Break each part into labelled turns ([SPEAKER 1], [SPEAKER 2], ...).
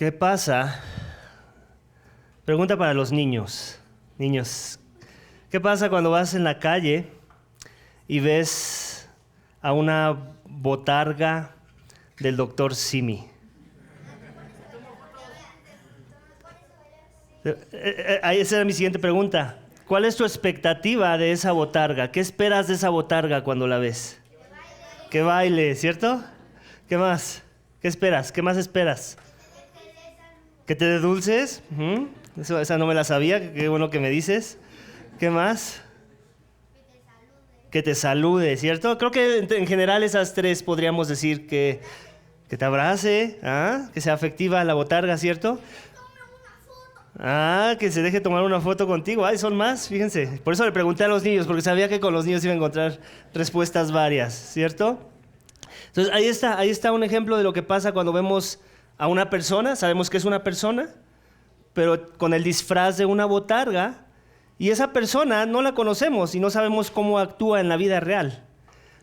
[SPEAKER 1] ¿Qué pasa? Pregunta para los niños. Niños, ¿qué pasa cuando vas en la calle y ves a una botarga del Dr. Simi? Esa era mi siguiente pregunta. ¿Cuál es tu expectativa de esa botarga? ¿Qué esperas de esa botarga cuando la ves? Que baile, ¿cierto? ¿Qué más? ¿Qué esperas? ¿Qué más esperas? ¿Que te dé dulces? Esa no me la sabía, qué bueno que me dices. ¿Qué más? Que te salude, ¿cierto? Creo que en general esas tres podríamos decir que te abrace, que sea afectiva la botarga, ¿cierto? Que se deje tomar una foto contigo. Son más, fíjense. Por eso le pregunté a los niños, porque sabía que con los niños iba a encontrar respuestas varias, ¿cierto? Entonces ahí está un ejemplo de lo que pasa cuando vemos a una persona, sabemos que es una persona, pero con el disfraz de una botarga, y esa persona no la conocemos y no sabemos cómo actúa en la vida real.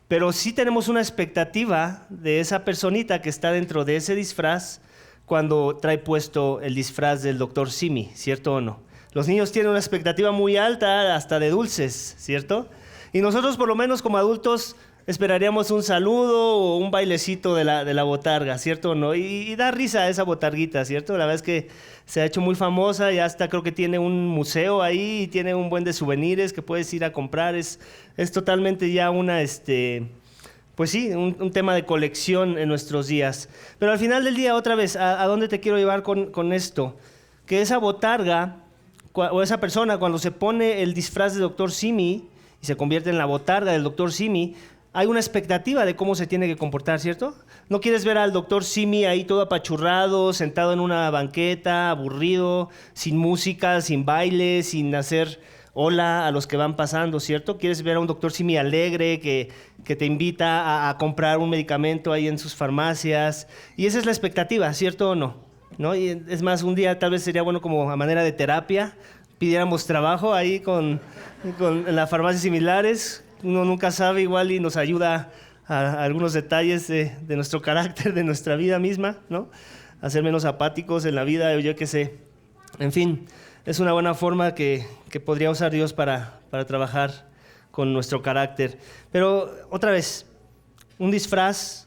[SPEAKER 1] Pero sí tenemos una expectativa de esa personita que está dentro de ese disfraz cuando trae puesto el disfraz del Dr. Simi, ¿cierto o no? Los niños tienen una expectativa muy alta, hasta de dulces, ¿cierto? Y nosotros, por lo menos como adultos, esperaríamos un saludo o un bailecito de la botarga, ¿cierto o no? Y da risa a esa botarguita, ¿cierto? La verdad es que se ha hecho muy famosa y hasta creo que tiene un museo ahí y tiene un buen de souvenirs que puedes ir a comprar. Es totalmente ya pues sí, un tema de colección en nuestros días. Pero al final del día, otra vez, ¿a dónde te quiero llevar con esto? Que esa botarga, o esa persona, cuando se pone el disfraz de Dr. Simi y se convierte en la botarga del Dr. Simi, hay una expectativa de cómo se tiene que comportar, ¿cierto? No quieres ver al Dr. Simi ahí todo apachurrado, sentado en una banqueta, aburrido, sin música, sin baile, sin hacer hola a los que van pasando, ¿cierto? Quieres ver a un Dr. Simi alegre que te invita a comprar un medicamento ahí en sus farmacias. Y esa es la expectativa, ¿cierto o no? ¿No? Y es más, un día tal vez sería bueno como a manera de terapia, pidiéramos trabajo ahí con las farmacias similares. Uno nunca sabe, igual y nos ayuda a algunos detalles de nuestro carácter, de nuestra vida misma, ¿no? A ser menos apáticos en la vida, yo qué sé. En fin, es una buena forma que podría usar Dios para trabajar con nuestro carácter. Pero otra vez, un disfraz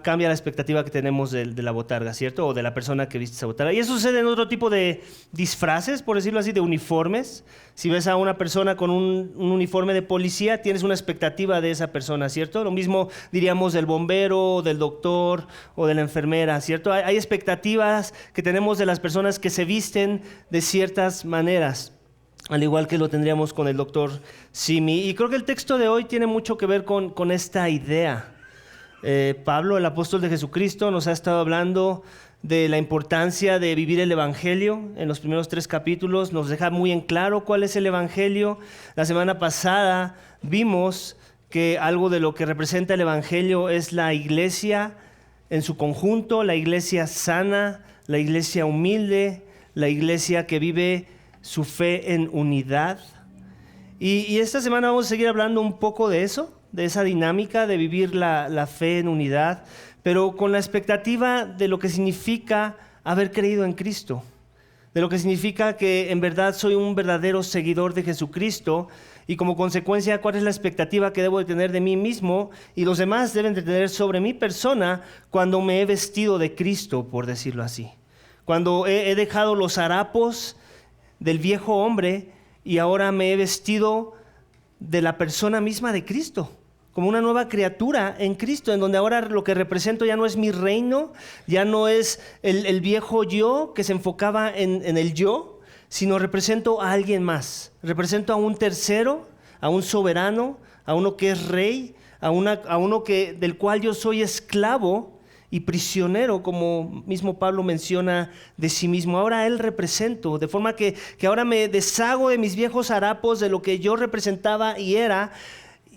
[SPEAKER 1] cambia la expectativa que tenemos de la botarga, ¿cierto? O de la persona que viste esa botarga. Y eso sucede en otro tipo de disfraces, por decirlo así, de uniformes. Si ves a una persona con un uniforme de policía, tienes una expectativa de esa persona, ¿cierto? Lo mismo diríamos del bombero, del doctor o de la enfermera, ¿cierto? Hay expectativas que tenemos de las personas que se visten de ciertas maneras, al igual que lo tendríamos con el Dr. Simi. Y creo que el texto de hoy tiene mucho que ver con esta idea. Pablo, el apóstol de Jesucristo, nos ha estado hablando de la importancia de vivir el Evangelio. En los primeros 3 capítulos nos deja muy en claro cuál es el Evangelio. La semana pasada vimos que algo de lo que representa el Evangelio es la iglesia en su conjunto, la iglesia sana, la iglesia humilde, la iglesia que vive su fe en unidad. Y esta semana vamos a seguir hablando un poco de eso, de esa dinámica de vivir la fe en unidad, pero con la expectativa de lo que significa haber creído en Cristo, de lo que significa que en verdad soy un verdadero seguidor de Jesucristo y como consecuencia cuál es la expectativa que debo de tener de mí mismo y los demás deben de tener sobre mi persona cuando me he vestido de Cristo, por decirlo así. Cuando he dejado los harapos del viejo hombre y ahora me he vestido de la persona misma de Cristo, como una nueva criatura en Cristo, en donde ahora lo que represento ya no es mi reino, ya no es el viejo yo que se enfocaba en el yo, sino represento a alguien más, represento a un tercero, a un soberano, a uno que es rey, a uno del cual yo soy esclavo y prisionero, como mismo Pablo menciona de sí mismo. Ahora a él represento, de forma que ahora me deshago de mis viejos harapos, de lo que yo representaba y era,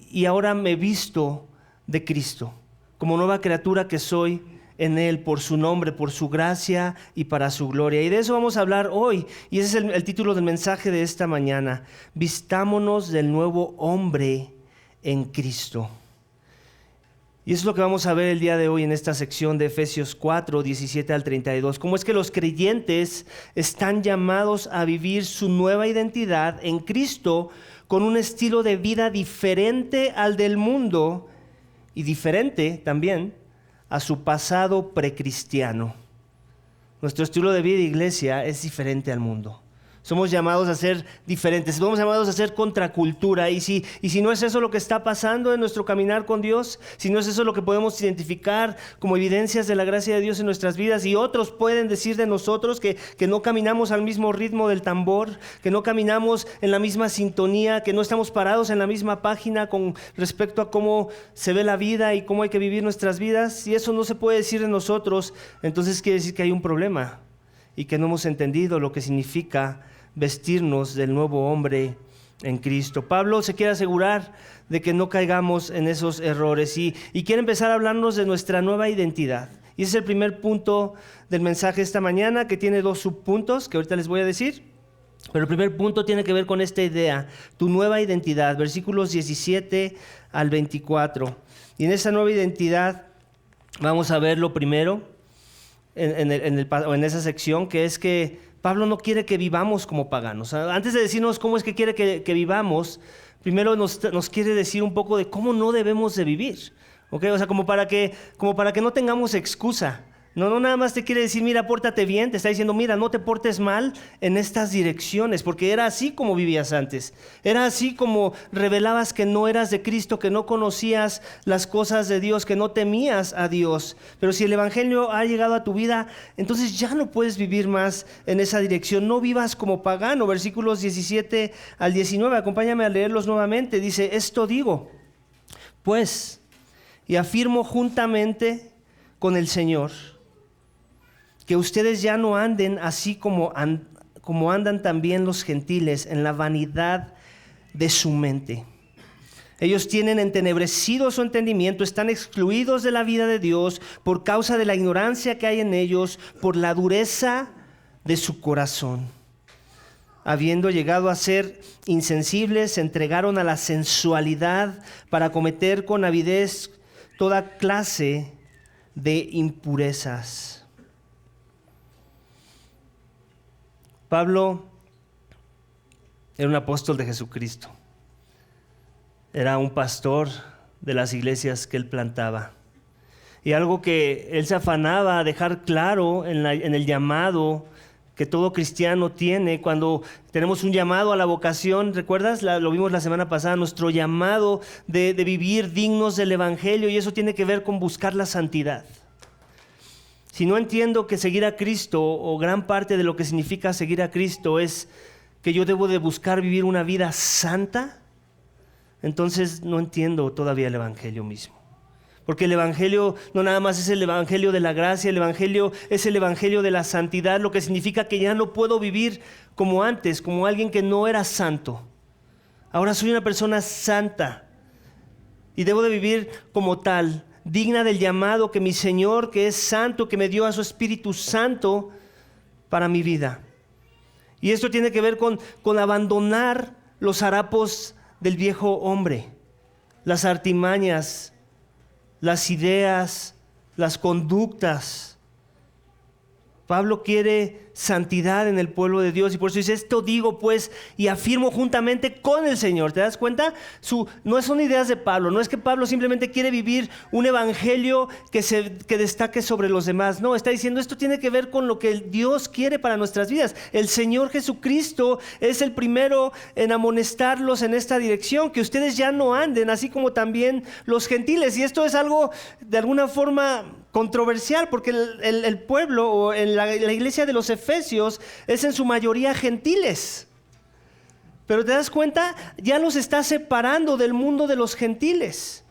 [SPEAKER 1] y ahora me visto de Cristo, como nueva criatura que soy en Él, por su nombre, por su gracia y para su gloria. Y de eso vamos a hablar hoy, y ese es el título del mensaje de esta mañana: Vistámonos del nuevo hombre en Cristo. Y eso es lo que vamos a ver el día de hoy en esta sección de Efesios 4, 17 al 32. Cómo es que los creyentes están llamados a vivir su nueva identidad en Cristo con un estilo de vida diferente al del mundo y diferente también a su pasado precristiano. Nuestro estilo de vida, iglesia, es diferente al mundo. Somos llamados a ser diferentes, somos llamados a ser contracultura. Y si no es eso lo que está pasando en nuestro caminar con Dios, si no es eso lo que podemos identificar como evidencias de la gracia de Dios en nuestras vidas, y otros pueden decir de nosotros que no caminamos al mismo ritmo del tambor, que no caminamos en la misma sintonía, que no estamos parados en la misma página con respecto a cómo se ve la vida y cómo hay que vivir nuestras vidas, si eso no se puede decir de nosotros, entonces quiere decir que hay un problema y que no hemos entendido lo que significa vestirnos del nuevo hombre en Cristo. Pablo se quiere asegurar de que no caigamos en esos errores y quiere empezar a hablarnos de nuestra nueva identidad. Y ese es el primer punto del mensaje esta mañana, que tiene 2 subpuntos que ahorita les voy a decir. Pero el primer punto tiene que ver con esta idea, tu nueva identidad, versículos 17 al 24. Y en esa nueva identidad vamos a ver lo primero en esa sección, que es que Pablo no quiere que vivamos como paganos. Antes de decirnos cómo es que quiere que vivamos, primero nos quiere decir un poco de cómo no debemos de vivir. ¿Okay? O sea, como para que no tengamos excusa. No nada más te quiere decir, mira, pórtate bien, te está diciendo, mira, no te portes mal en estas direcciones, porque era así como vivías antes. Era así como revelabas que no eras de Cristo, que no conocías las cosas de Dios, que no temías a Dios. Pero si el evangelio ha llegado a tu vida, entonces ya no puedes vivir más en esa dirección. No vivas como pagano. Versículos 17 al 19, acompáñame a leerlos nuevamente. Dice, esto digo, pues, y afirmo juntamente con el Señor, que ustedes ya no anden así como andan también los gentiles en la vanidad de su mente. Ellos tienen entenebrecido su entendimiento, están excluidos de la vida de Dios por causa de la ignorancia que hay en ellos, por la dureza de su corazón. Habiendo llegado a ser insensibles, se entregaron a la sensualidad para cometer con avidez toda clase de impurezas. Pablo era un apóstol de Jesucristo. Era un pastor de las iglesias que él plantaba. Y algo que él se afanaba a dejar claro en el llamado que todo cristiano tiene, cuando tenemos un llamado a la vocación, ¿recuerdas? Lo vimos la semana pasada, nuestro llamado de vivir dignos del evangelio, y eso tiene que ver con buscar la santidad. Si no entiendo que seguir a Cristo, o gran parte de lo que significa seguir a Cristo es que yo debo de buscar vivir una vida santa, entonces no entiendo todavía el evangelio mismo. Porque el evangelio no nada más es el evangelio de la gracia, el evangelio es el evangelio de la santidad, lo que significa que ya no puedo vivir como antes, como alguien que no era santo. Ahora soy una persona santa y debo de vivir como tal, digna del llamado que mi Señor, que es santo, que me dio a su Espíritu Santo para mi vida. Y esto tiene que ver con abandonar los harapos del viejo hombre, las artimañas, las ideas, las conductas. Pablo quiere santidad en el pueblo de Dios y por eso dice, esto digo pues y afirmo juntamente con el Señor. ¿Te das cuenta? No son ideas de Pablo, no es que Pablo simplemente quiere vivir un evangelio que destaque sobre los demás. No, está diciendo esto tiene que ver con lo que Dios quiere para nuestras vidas. El Señor Jesucristo es el primero en amonestarlos en esta dirección, que ustedes ya no anden así como también los gentiles. Y esto es algo de alguna forma controversial, porque el pueblo o en la iglesia de los Efesios es en su mayoría gentiles. Pero te das cuenta, ya los está separando del mundo de los gentiles.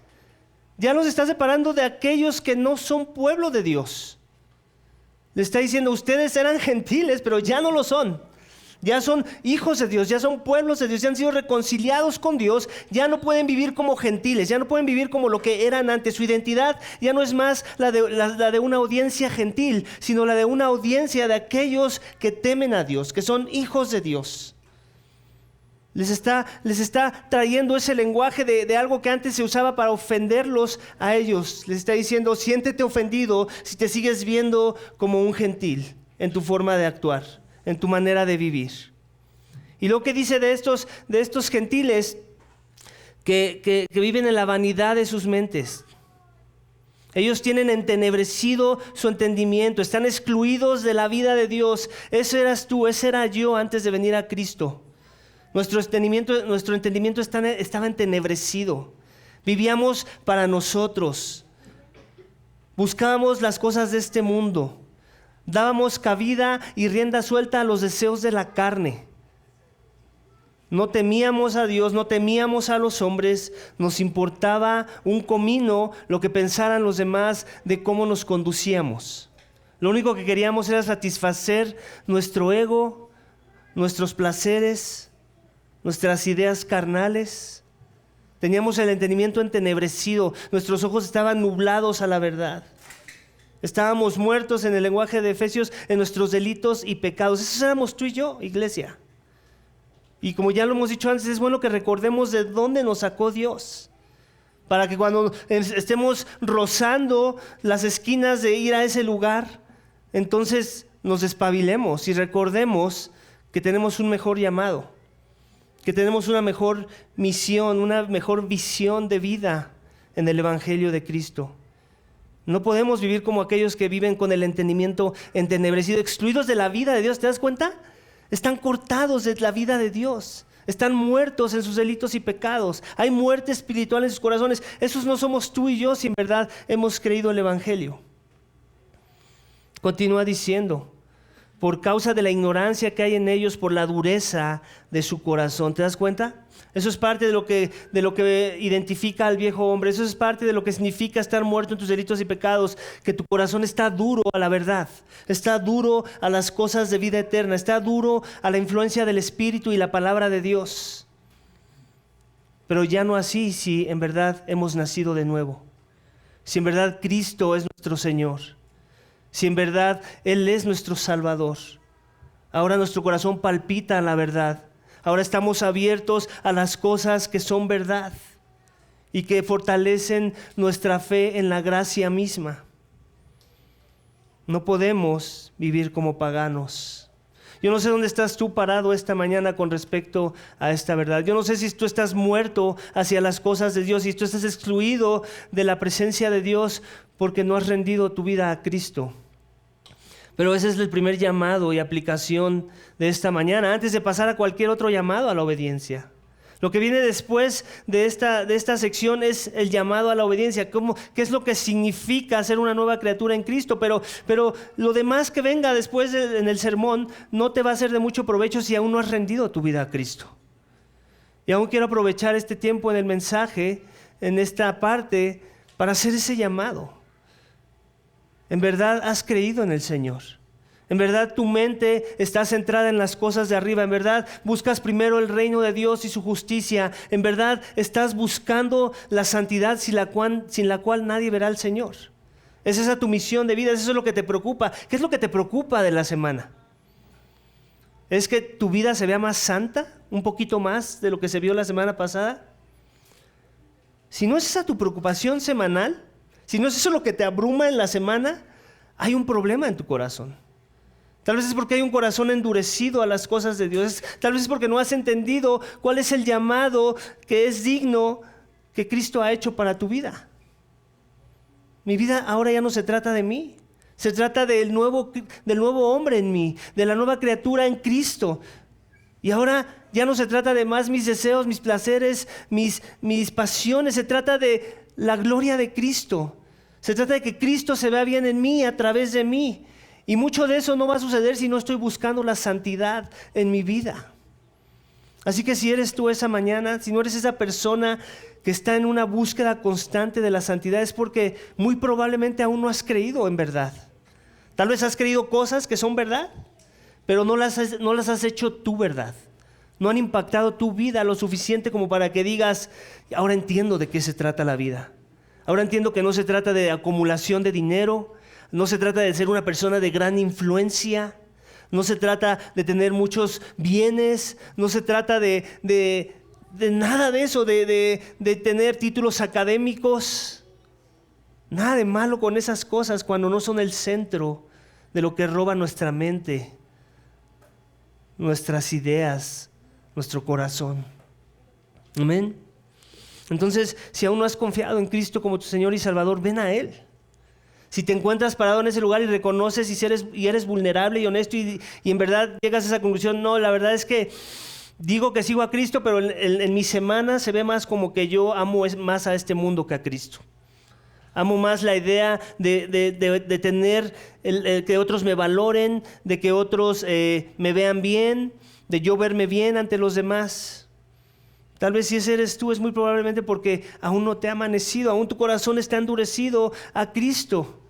[SPEAKER 1] Ya los está separando de aquellos que no son pueblo de Dios. Le está diciendo, ustedes eran gentiles, pero ya no lo son. Ya son hijos de Dios, ya son pueblos de Dios, ya han sido reconciliados con Dios, ya no pueden vivir como gentiles, ya no pueden vivir como lo que eran antes. Su identidad ya no es más la de una audiencia gentil, sino la de una audiencia de aquellos que temen a Dios, que son hijos de Dios. Les está trayendo ese lenguaje de algo que antes se usaba para ofenderlos a ellos. Les está diciendo, siéntete ofendido si te sigues viendo como un gentil en tu forma de actuar, en tu manera de vivir. Y lo que dice de estos gentiles que viven en la vanidad de sus mentes. Ellos tienen entenebrecido su entendimiento, están excluidos de la vida de Dios. Ese eras tú, ese era yo antes de venir a Cristo. Nuestro entendimiento estaba entenebrecido. Vivíamos para nosotros. Buscábamos las cosas de este mundo. Dábamos cabida y rienda suelta a los deseos de la carne. No temíamos a Dios, no temíamos a los hombres. Nos importaba un comino lo que pensaran los demás de cómo nos conducíamos. Lo único que queríamos era satisfacer nuestro ego, nuestros placeres, nuestras ideas carnales. Teníamos el entendimiento entenebrecido, nuestros ojos estaban nublados a la verdad. Estábamos muertos en el lenguaje de Efesios en nuestros delitos y pecados. Esos éramos tú y yo, iglesia. Y como ya lo hemos dicho antes, es bueno que recordemos de dónde nos sacó Dios. Para que cuando estemos rozando las esquinas de ir a ese lugar, entonces nos despabilemos y recordemos que tenemos un mejor llamado, que tenemos una mejor misión, una mejor visión de vida en el Evangelio de Cristo. No podemos vivir como aquellos que viven con el entendimiento entenebrecido, excluidos de la vida de Dios. ¿Te das cuenta? Están cortados de la vida de Dios. Están muertos en sus delitos y pecados. Hay muerte espiritual en sus corazones. Esos no somos tú y yo si en verdad hemos creído el Evangelio. Continúa diciendo, por causa de la ignorancia que hay en ellos, por la dureza de su corazón. ¿Te das cuenta? Eso es parte de lo que identifica al viejo hombre. Eso es parte de lo que significa estar muerto en tus delitos y pecados. Que tu corazón está duro a la verdad. Está duro a las cosas de vida eterna. Está duro a la influencia del Espíritu y la palabra de Dios. Pero ya no así si en verdad hemos nacido de nuevo. Si en verdad Cristo es nuestro Señor. Si en verdad Él es nuestro Salvador. Ahora nuestro corazón palpita a la verdad. Ahora estamos abiertos a las cosas que son verdad y que fortalecen nuestra fe en la gracia misma. No podemos vivir como paganos. Yo no sé dónde estás tú parado esta mañana con respecto a esta verdad. Yo no sé si tú estás muerto hacia las cosas de Dios, si tú estás excluido de la presencia de Dios porque no has rendido tu vida a Cristo. Pero ese es el primer llamado y aplicación de esta mañana, antes de pasar a cualquier otro llamado a la obediencia. Lo que viene después de esta sección es el llamado a la obediencia. ¿Qué es lo que significa ser una nueva criatura en Cristo? Pero lo demás que venga después en el sermón no te va a ser de mucho provecho si aún no has rendido tu vida a Cristo. Y aún quiero aprovechar este tiempo en el mensaje, en esta parte, para hacer ese llamado. ¿En verdad has creído en el Señor? ¿En verdad tu mente está centrada en las cosas de arriba? ¿En verdad buscas primero el reino de Dios y su justicia? ¿En verdad estás buscando la santidad sin la cual nadie verá al Señor? ¿Es esa tu misión de vida? ¿Eso es lo que te preocupa? ¿Qué es lo que te preocupa de la semana? ¿Es que tu vida se vea más santa? ¿Un poquito más de lo que se vio la semana pasada? Si no es esa tu preocupación semanal, si no es eso lo que te abruma en la semana, hay un problema en tu corazón. Tal vez es porque hay un corazón endurecido a las cosas de Dios. Tal vez es porque no has entendido cuál es el llamado que es digno que Cristo ha hecho para tu vida. Mi vida ahora ya no se trata de mí. Se trata del nuevo hombre en mí, de la nueva criatura en Cristo. Y ahora ya no se trata de más mis deseos, mis placeres, mis pasiones. Se trata de la gloria de Cristo. Se trata de que Cristo se vea bien en mí, a través de mí. Y mucho de eso no va a suceder si no estoy buscando la santidad en mi vida. Así que si eres tú esa mañana, si no eres esa persona que está en una búsqueda constante de la santidad, es porque muy probablemente aún no has creído en verdad. Tal vez has creído cosas que son verdad, pero no las has hecho tu verdad. No han impactado tu vida lo suficiente como para que digas, ahora entiendo de qué se trata la vida. Ahora entiendo que no se trata de acumulación de dinero, no se trata de ser una persona de gran influencia, no se trata de tener muchos bienes, no se trata de nada de eso, de tener títulos académicos. Nada de malo con esas cosas cuando no son el centro de lo que roba nuestra mente, nuestras ideas, nuestro corazón. Amén. Entonces, si aún no has confiado en Cristo como tu Señor y Salvador, ven a Él. Si te encuentras parado en ese lugar y reconoces y eres vulnerable y honesto y en verdad llegas a esa conclusión, no, la verdad es que digo que sigo a Cristo, pero en mi semana se ve más como que yo amo más a este mundo que a Cristo. Amo más la idea de tener que otros me valoren, de que otros me vean bien, de yo verme bien ante los demás. Tal vez si ese eres tú es muy probablemente porque aún no te ha amanecido, aún tu corazón está endurecido a Cristo.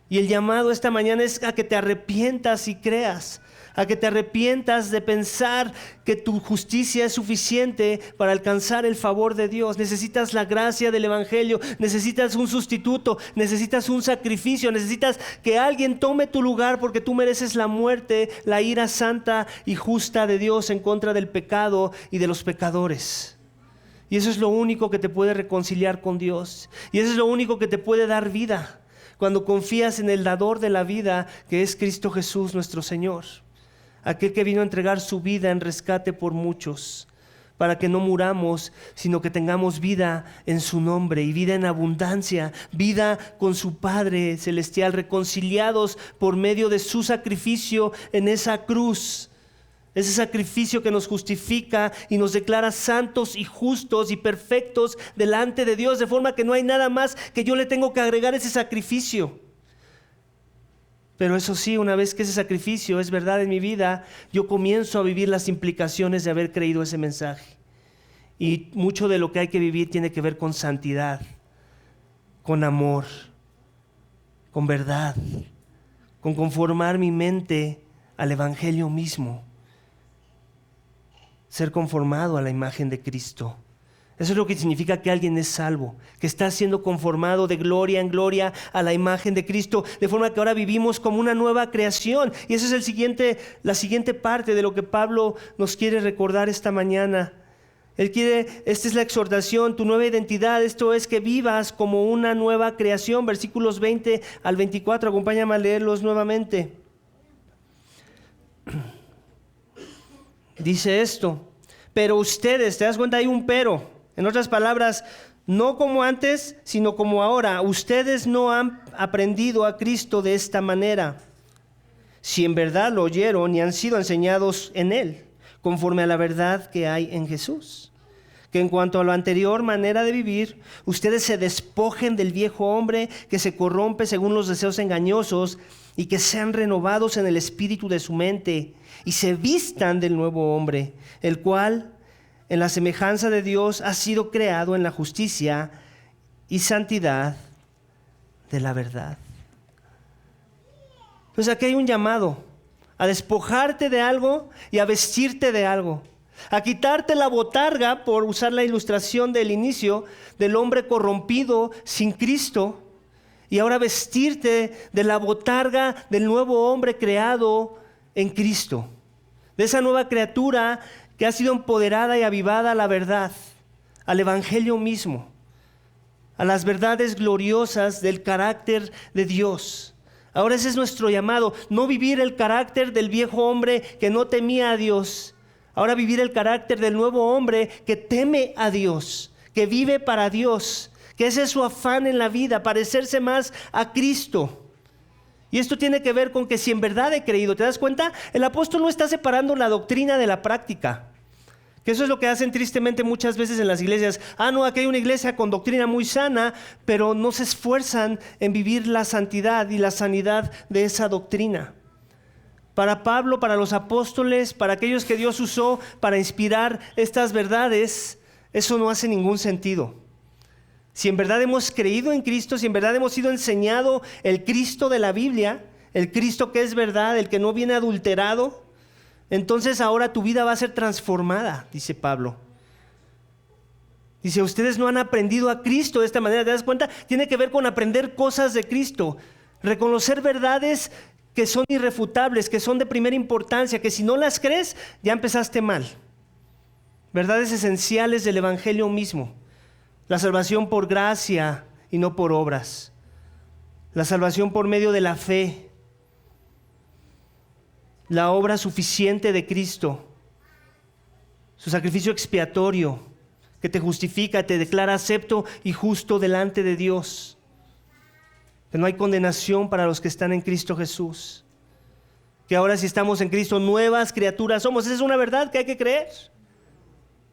[SPEAKER 1] Y el llamado esta mañana es a que te arrepientas y creas, a que te arrepientas de pensar que tu justicia es suficiente para alcanzar el favor de Dios. Necesitas la gracia del Evangelio, necesitas un sustituto, necesitas un sacrificio, necesitas que alguien tome tu lugar porque tú mereces la muerte, la ira santa y justa de Dios en contra del pecado y de los pecadores. Y eso es lo único que te puede reconciliar con Dios. Y eso es lo único que te puede dar vida. Cuando confías en el dador de la vida, que es Cristo Jesús nuestro Señor, aquel que vino a entregar su vida en rescate por muchos, para que no muramos, sino que tengamos vida en su nombre y vida en abundancia, vida con su Padre Celestial, reconciliados por medio de su sacrificio en esa cruz. Ese sacrificio que nos justifica y nos declara santos y justos y perfectos delante de Dios, de forma que no hay nada más que yo le tengo que agregar a ese sacrificio. Pero eso sí, una vez que ese sacrificio es verdad en mi vida, yo comienzo a vivir las implicaciones de haber creído ese mensaje. Y mucho de lo que hay que vivir tiene que ver con santidad, con amor, con verdad, con conformar mi mente al Evangelio mismo. Ser conformado a la imagen de Cristo. Eso es lo que significa que alguien es salvo, que está siendo conformado de gloria en gloria a la imagen de Cristo, de forma que ahora vivimos como una nueva creación. Y esa es la siguiente parte de lo que Pablo nos quiere recordar esta mañana. Esta es la exhortación, tu nueva identidad, esto es que vivas como una nueva creación. Versículos 20 al 24, acompáñame a leerlos nuevamente. Dice esto: pero ustedes, ¿te das cuenta? Hay un pero. En otras palabras, no como antes, sino como ahora. Ustedes no han aprendido a Cristo de esta manera. Si en verdad lo oyeron y han sido enseñados en Él, conforme a la verdad que hay en Jesús. Que en cuanto a la anterior manera de vivir, ustedes se despojen del viejo hombre que se corrompe según los deseos engañosos y que sean renovados en el espíritu de su mente y se vistan del nuevo hombre, el cual en la semejanza de Dios ha sido creado en la justicia y santidad de la verdad. Pues aquí hay un llamado a despojarte de algo y a vestirte de algo. A quitarte la botarga, por usar la ilustración del inicio, del hombre corrompido sin Cristo, y ahora vestirte de la botarga del nuevo hombre creado en Cristo, de esa nueva criatura que ha sido empoderada y avivada a la verdad, al Evangelio mismo, a las verdades gloriosas del carácter de Dios. Ahora ese es nuestro llamado, no vivir el carácter del viejo hombre que no temía a Dios. Ahora vivir el carácter del nuevo hombre que teme a Dios, que vive para Dios, que ese es su afán en la vida, parecerse más a Cristo. Y esto tiene que ver con que si en verdad he creído, ¿te das cuenta? El apóstol no está separando la doctrina de la práctica. Que eso es lo que hacen tristemente muchas veces en las iglesias. No, aquí hay una iglesia con doctrina muy sana, pero no se esfuerzan en vivir la santidad y la sanidad de esa doctrina. Para Pablo, para los apóstoles, para aquellos que Dios usó para inspirar estas verdades, eso no hace ningún sentido. Si en verdad hemos creído en Cristo, si en verdad hemos sido enseñado el Cristo de la Biblia, el Cristo que es verdad, el que no viene adulterado, entonces ahora tu vida va a ser transformada, dice Pablo. Dice, ustedes no han aprendido a Cristo de esta manera. ¿Te das cuenta? Tiene que ver con aprender cosas de Cristo, reconocer verdades que son irrefutables, que son de primera importancia, que si no las crees, ya empezaste mal. Verdades esenciales del Evangelio mismo. La salvación por gracia y no por obras. La salvación por medio de la fe. La obra suficiente de Cristo. Su sacrificio expiatorio que te justifica, te declara acepto y justo delante de Dios. Que no hay condenación para los que están en Cristo Jesús. Que ahora si estamos en Cristo, nuevas criaturas somos. Esa es una verdad que hay que creer.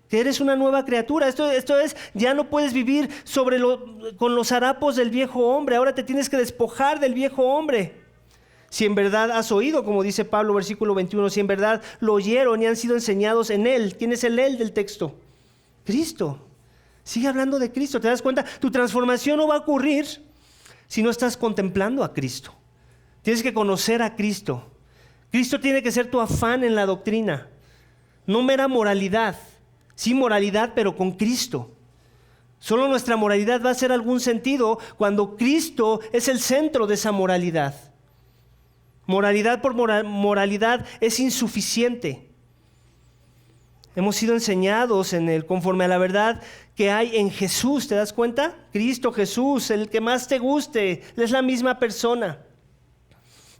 [SPEAKER 1] Que eres una nueva criatura. Esto es, ya no puedes vivir con los harapos del viejo hombre. Ahora te tienes que despojar del viejo hombre. Si en verdad has oído, como dice Pablo, versículo 21, si en verdad lo oyeron y han sido enseñados en Él. ¿Quién es el Él del texto? Cristo. Sigue hablando de Cristo. ¿Te das cuenta? Tu transformación no va a ocurrir si no estás contemplando a Cristo. Tienes que conocer a Cristo. Cristo tiene que ser tu afán en la doctrina. No mera moralidad. Sí, moralidad, pero con Cristo. Solo nuestra moralidad va a hacer algún sentido cuando Cristo es el centro de esa moralidad. Moralidad por moralidad es insuficiente. Hemos sido enseñados conforme a la verdad que hay en Jesús. ¿Te das cuenta? Cristo, Jesús, el que más te guste, es la misma persona.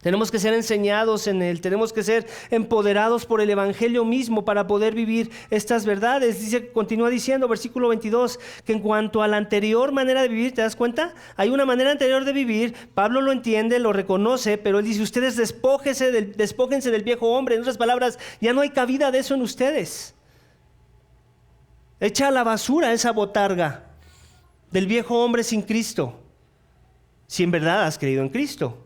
[SPEAKER 1] Tenemos que ser enseñados en Él, tenemos que ser empoderados por el Evangelio mismo para poder vivir estas verdades. Continúa diciendo, versículo 22, que en cuanto a la anterior manera de vivir, ¿te das cuenta? Hay una manera anterior de vivir, Pablo lo entiende, lo reconoce, pero él dice, ustedes despójense del viejo hombre. En otras palabras, ya no hay cabida de eso en ustedes. Echa a la basura esa botarga del viejo hombre sin Cristo, si en verdad has creído en Cristo.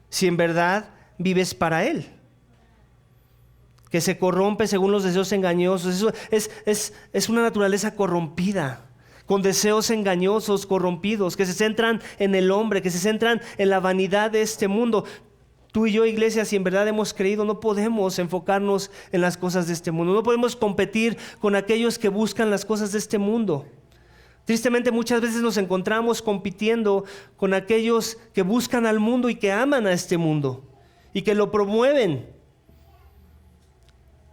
[SPEAKER 1] Si en verdad vives para Él, que se corrompe según los deseos engañosos. Eso es una naturaleza corrompida, con deseos engañosos, corrompidos, que se centran en el hombre, que se centran en la vanidad de este mundo. Tú y yo, iglesia, si en verdad hemos creído, no podemos enfocarnos en las cosas de este mundo. No podemos competir con aquellos que buscan las cosas de este mundo. Tristemente muchas veces nos encontramos compitiendo con aquellos que buscan al mundo y que aman a este mundo y que lo promueven.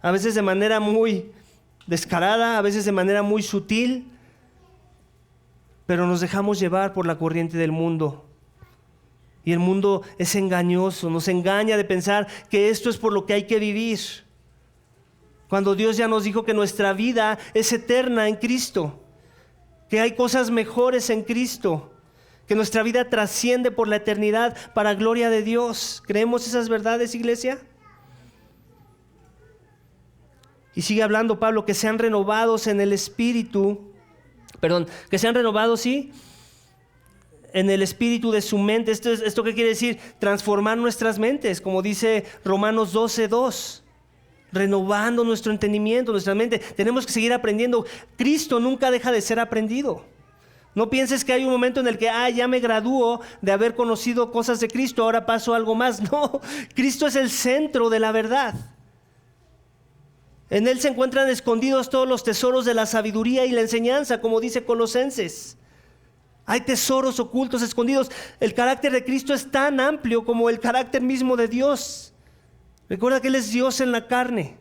[SPEAKER 1] A veces de manera muy descarada, a veces de manera muy sutil, pero nos dejamos llevar por la corriente del mundo. Y el mundo es engañoso, nos engaña de pensar que esto es por lo que hay que vivir. Cuando Dios ya nos dijo que nuestra vida es eterna en Cristo. Que hay cosas mejores en Cristo, que nuestra vida trasciende por la eternidad para gloria de Dios. ¿Creemos esas verdades, iglesia? Y sigue hablando Pablo, que sean renovados en el espíritu, que sean renovados, ¿sí? En el espíritu de su mente. ¿Esto qué quiere decir? Transformar nuestras mentes, como dice Romanos 12:2. Renovando nuestro entendimiento, nuestra mente. Tenemos que seguir aprendiendo. Cristo nunca deja de ser aprendido. No pienses que hay un momento en el que ya me gradúo de haber conocido cosas de Cristo, ahora paso a algo más. No, Cristo es el centro de la verdad. En Él se encuentran escondidos todos los tesoros de la sabiduría y la enseñanza, como dice Colosenses. Hay tesoros ocultos, escondidos. El carácter de Cristo es tan amplio como el carácter mismo de Dios. Recuerda que Él es Dios en la carne.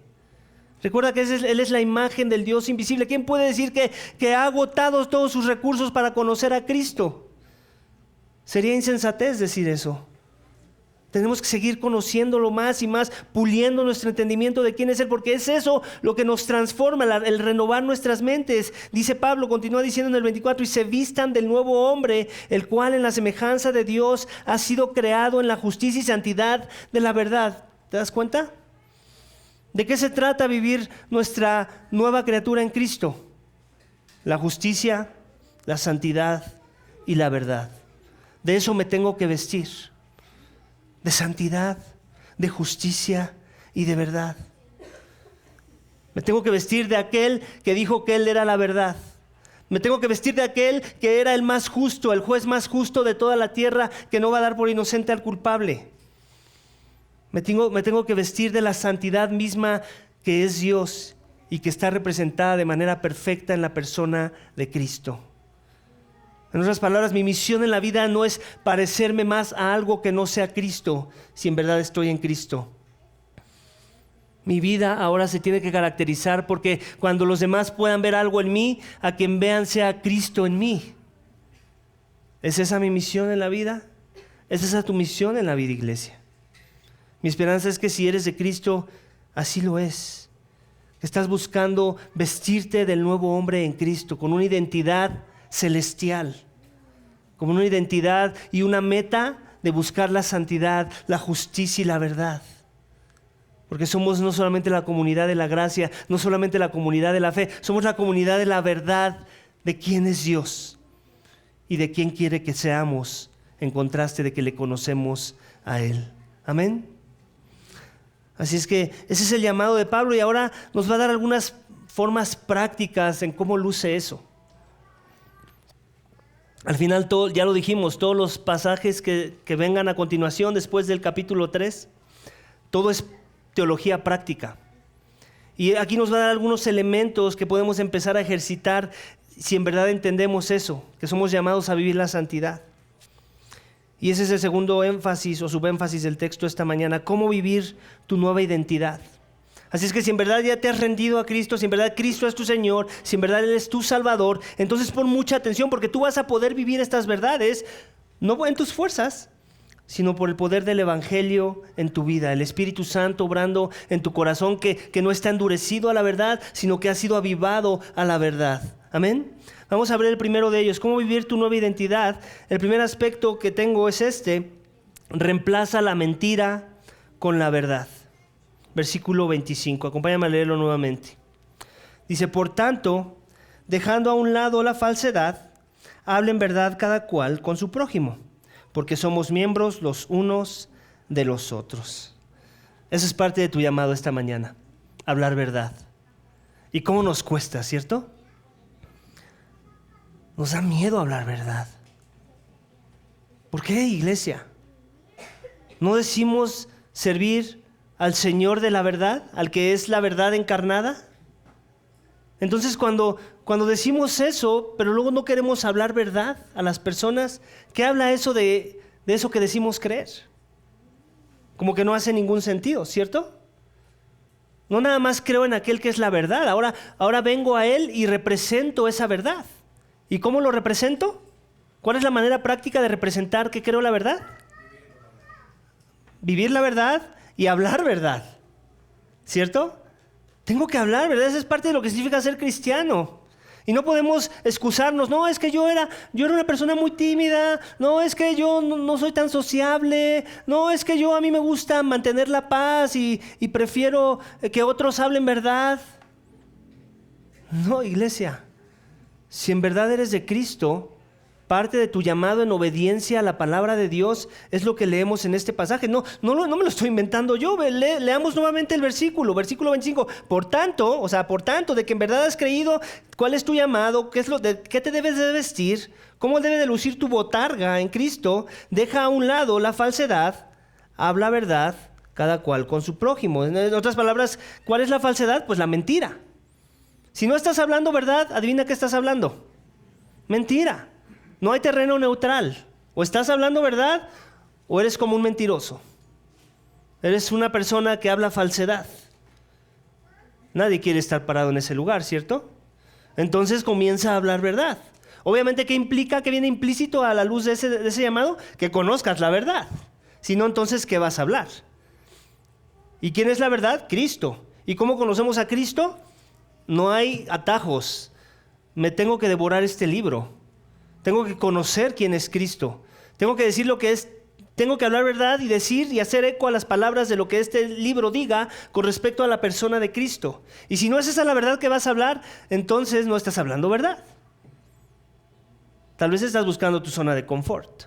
[SPEAKER 1] Recuerda que Él es la imagen del Dios invisible. ¿Quién puede decir que ha agotado todos sus recursos para conocer a Cristo? Sería insensatez decir eso. Tenemos que seguir conociéndolo más y más, puliendo nuestro entendimiento de quién es Él, porque es eso lo que nos transforma, el renovar nuestras mentes. Dice Pablo, continúa diciendo en el 24, y se vistan del nuevo hombre, el cual en la semejanza de Dios ha sido creado en la justicia y santidad de la verdad. ¿Te das cuenta? ¿De qué se trata vivir nuestra nueva criatura en Cristo? La justicia, la santidad y la verdad. De eso me tengo que vestir. De santidad, de justicia y de verdad. Me tengo que vestir de aquel que dijo que Él era la verdad. Me tengo que vestir de aquel que era el más justo, el juez más justo de toda la tierra, que no va a dar por inocente al culpable. Me tengo que vestir de la santidad misma que es Dios y que está representada de manera perfecta en la persona de Cristo. En otras palabras, mi misión en la vida no es parecerme más a algo que no sea Cristo, si en verdad estoy en Cristo. Mi vida ahora se tiene que caracterizar porque cuando los demás puedan ver algo en mí, a quien vean sea Cristo en mí. ¿Es esa mi misión en la vida? ¿Es esa tu misión en la vida, iglesia? Mi esperanza es que si eres de Cristo, así lo es. Estás buscando vestirte del nuevo hombre en Cristo, con una identidad celestial, con una identidad y una meta de buscar la santidad, la justicia y la verdad. Porque somos no solamente la comunidad de la gracia, no solamente la comunidad de la fe, somos la comunidad de la verdad de quién es Dios y de quién quiere que seamos, en contraste de que le conocemos a Él. Amén. Así es que ese es el llamado de Pablo y ahora nos va a dar algunas formas prácticas en cómo luce eso. Al final, ya lo dijimos, todos los pasajes que vengan a continuación después del capítulo 3, todo es teología práctica. Y aquí nos va a dar algunos elementos que podemos empezar a ejercitar si en verdad entendemos eso, que somos llamados a vivir la santidad. Y ese es el segundo énfasis o subénfasis del texto esta mañana, cómo vivir tu nueva identidad. Así es que si en verdad ya te has rendido a Cristo, si en verdad Cristo es tu Señor, si en verdad Él es tu Salvador, entonces pon mucha atención porque tú vas a poder vivir estas verdades, no en tus fuerzas, sino por el poder del Evangelio en tu vida, el Espíritu Santo obrando en tu corazón que no está endurecido a la verdad, sino que ha sido avivado a la verdad. Amén. Vamos a ver el primero de ellos, cómo vivir tu nueva identidad. El primer aspecto que tengo es reemplaza la mentira con la verdad. Versículo 25, acompáñame a leerlo nuevamente. Dice, por tanto, dejando a un lado la falsedad, hablen verdad cada cual con su prójimo, porque somos miembros los unos de los otros. Eso es parte de tu llamado esta mañana, hablar verdad. ¿Y cómo nos cuesta, cierto? Nos da miedo hablar verdad. ¿Por qué, iglesia? ¿No decimos servir al Señor de la verdad, al que es la verdad encarnada? Entonces cuando decimos eso, pero luego no queremos hablar verdad a las personas, ¿qué habla eso de eso que decimos creer? Como que no hace ningún sentido, ¿cierto? No nada más creo en aquel que es la verdad, ahora vengo a Él y represento esa verdad. ¿Y cómo lo represento? ¿Cuál es la manera práctica de representar que creo la verdad? Vivir la verdad y hablar verdad, ¿cierto? Tengo que hablar, ¿verdad? Esa es parte de lo que significa ser cristiano. Y no podemos excusarnos, no, es que yo era una persona muy tímida, no, es que yo no soy tan sociable, no, es que a mí me gusta mantener la paz y prefiero que otros hablen verdad. No, iglesia, si en verdad eres de Cristo, parte de tu llamado en obediencia a la palabra de Dios es lo que leemos en este pasaje. No me lo estoy inventando yo. Leamos nuevamente el versículo 25. Por tanto, de que en verdad has creído, ¿cuál es tu llamado? ¿Qué te debes de vestir? ¿Cómo debe de lucir tu botarga en Cristo? Deja a un lado la falsedad, habla verdad, cada cual con su prójimo. En otras palabras, ¿cuál es la falsedad? Pues la mentira. Si no estás hablando verdad, adivina qué estás hablando. Mentira. No hay terreno neutral. O estás hablando verdad o eres como un mentiroso. Eres una persona que habla falsedad. Nadie quiere estar parado en ese lugar, ¿cierto? Entonces comienza a hablar verdad. Obviamente, ¿qué implica? ¿Qué viene implícito a la luz de ese llamado? Que conozcas la verdad. Si no, entonces, ¿qué vas a hablar? ¿Y quién es la verdad? Cristo. ¿Y cómo conocemos a Cristo? No hay atajos. Me tengo que devorar este libro. Tengo que conocer quién es Cristo. Tengo que decir lo que es. Tengo que hablar verdad y decir y hacer eco a las palabras de lo que este libro diga con respecto a la persona de Cristo. Y si no es esa la verdad que vas a hablar, entonces no estás hablando verdad. Tal vez estás buscando tu zona de confort.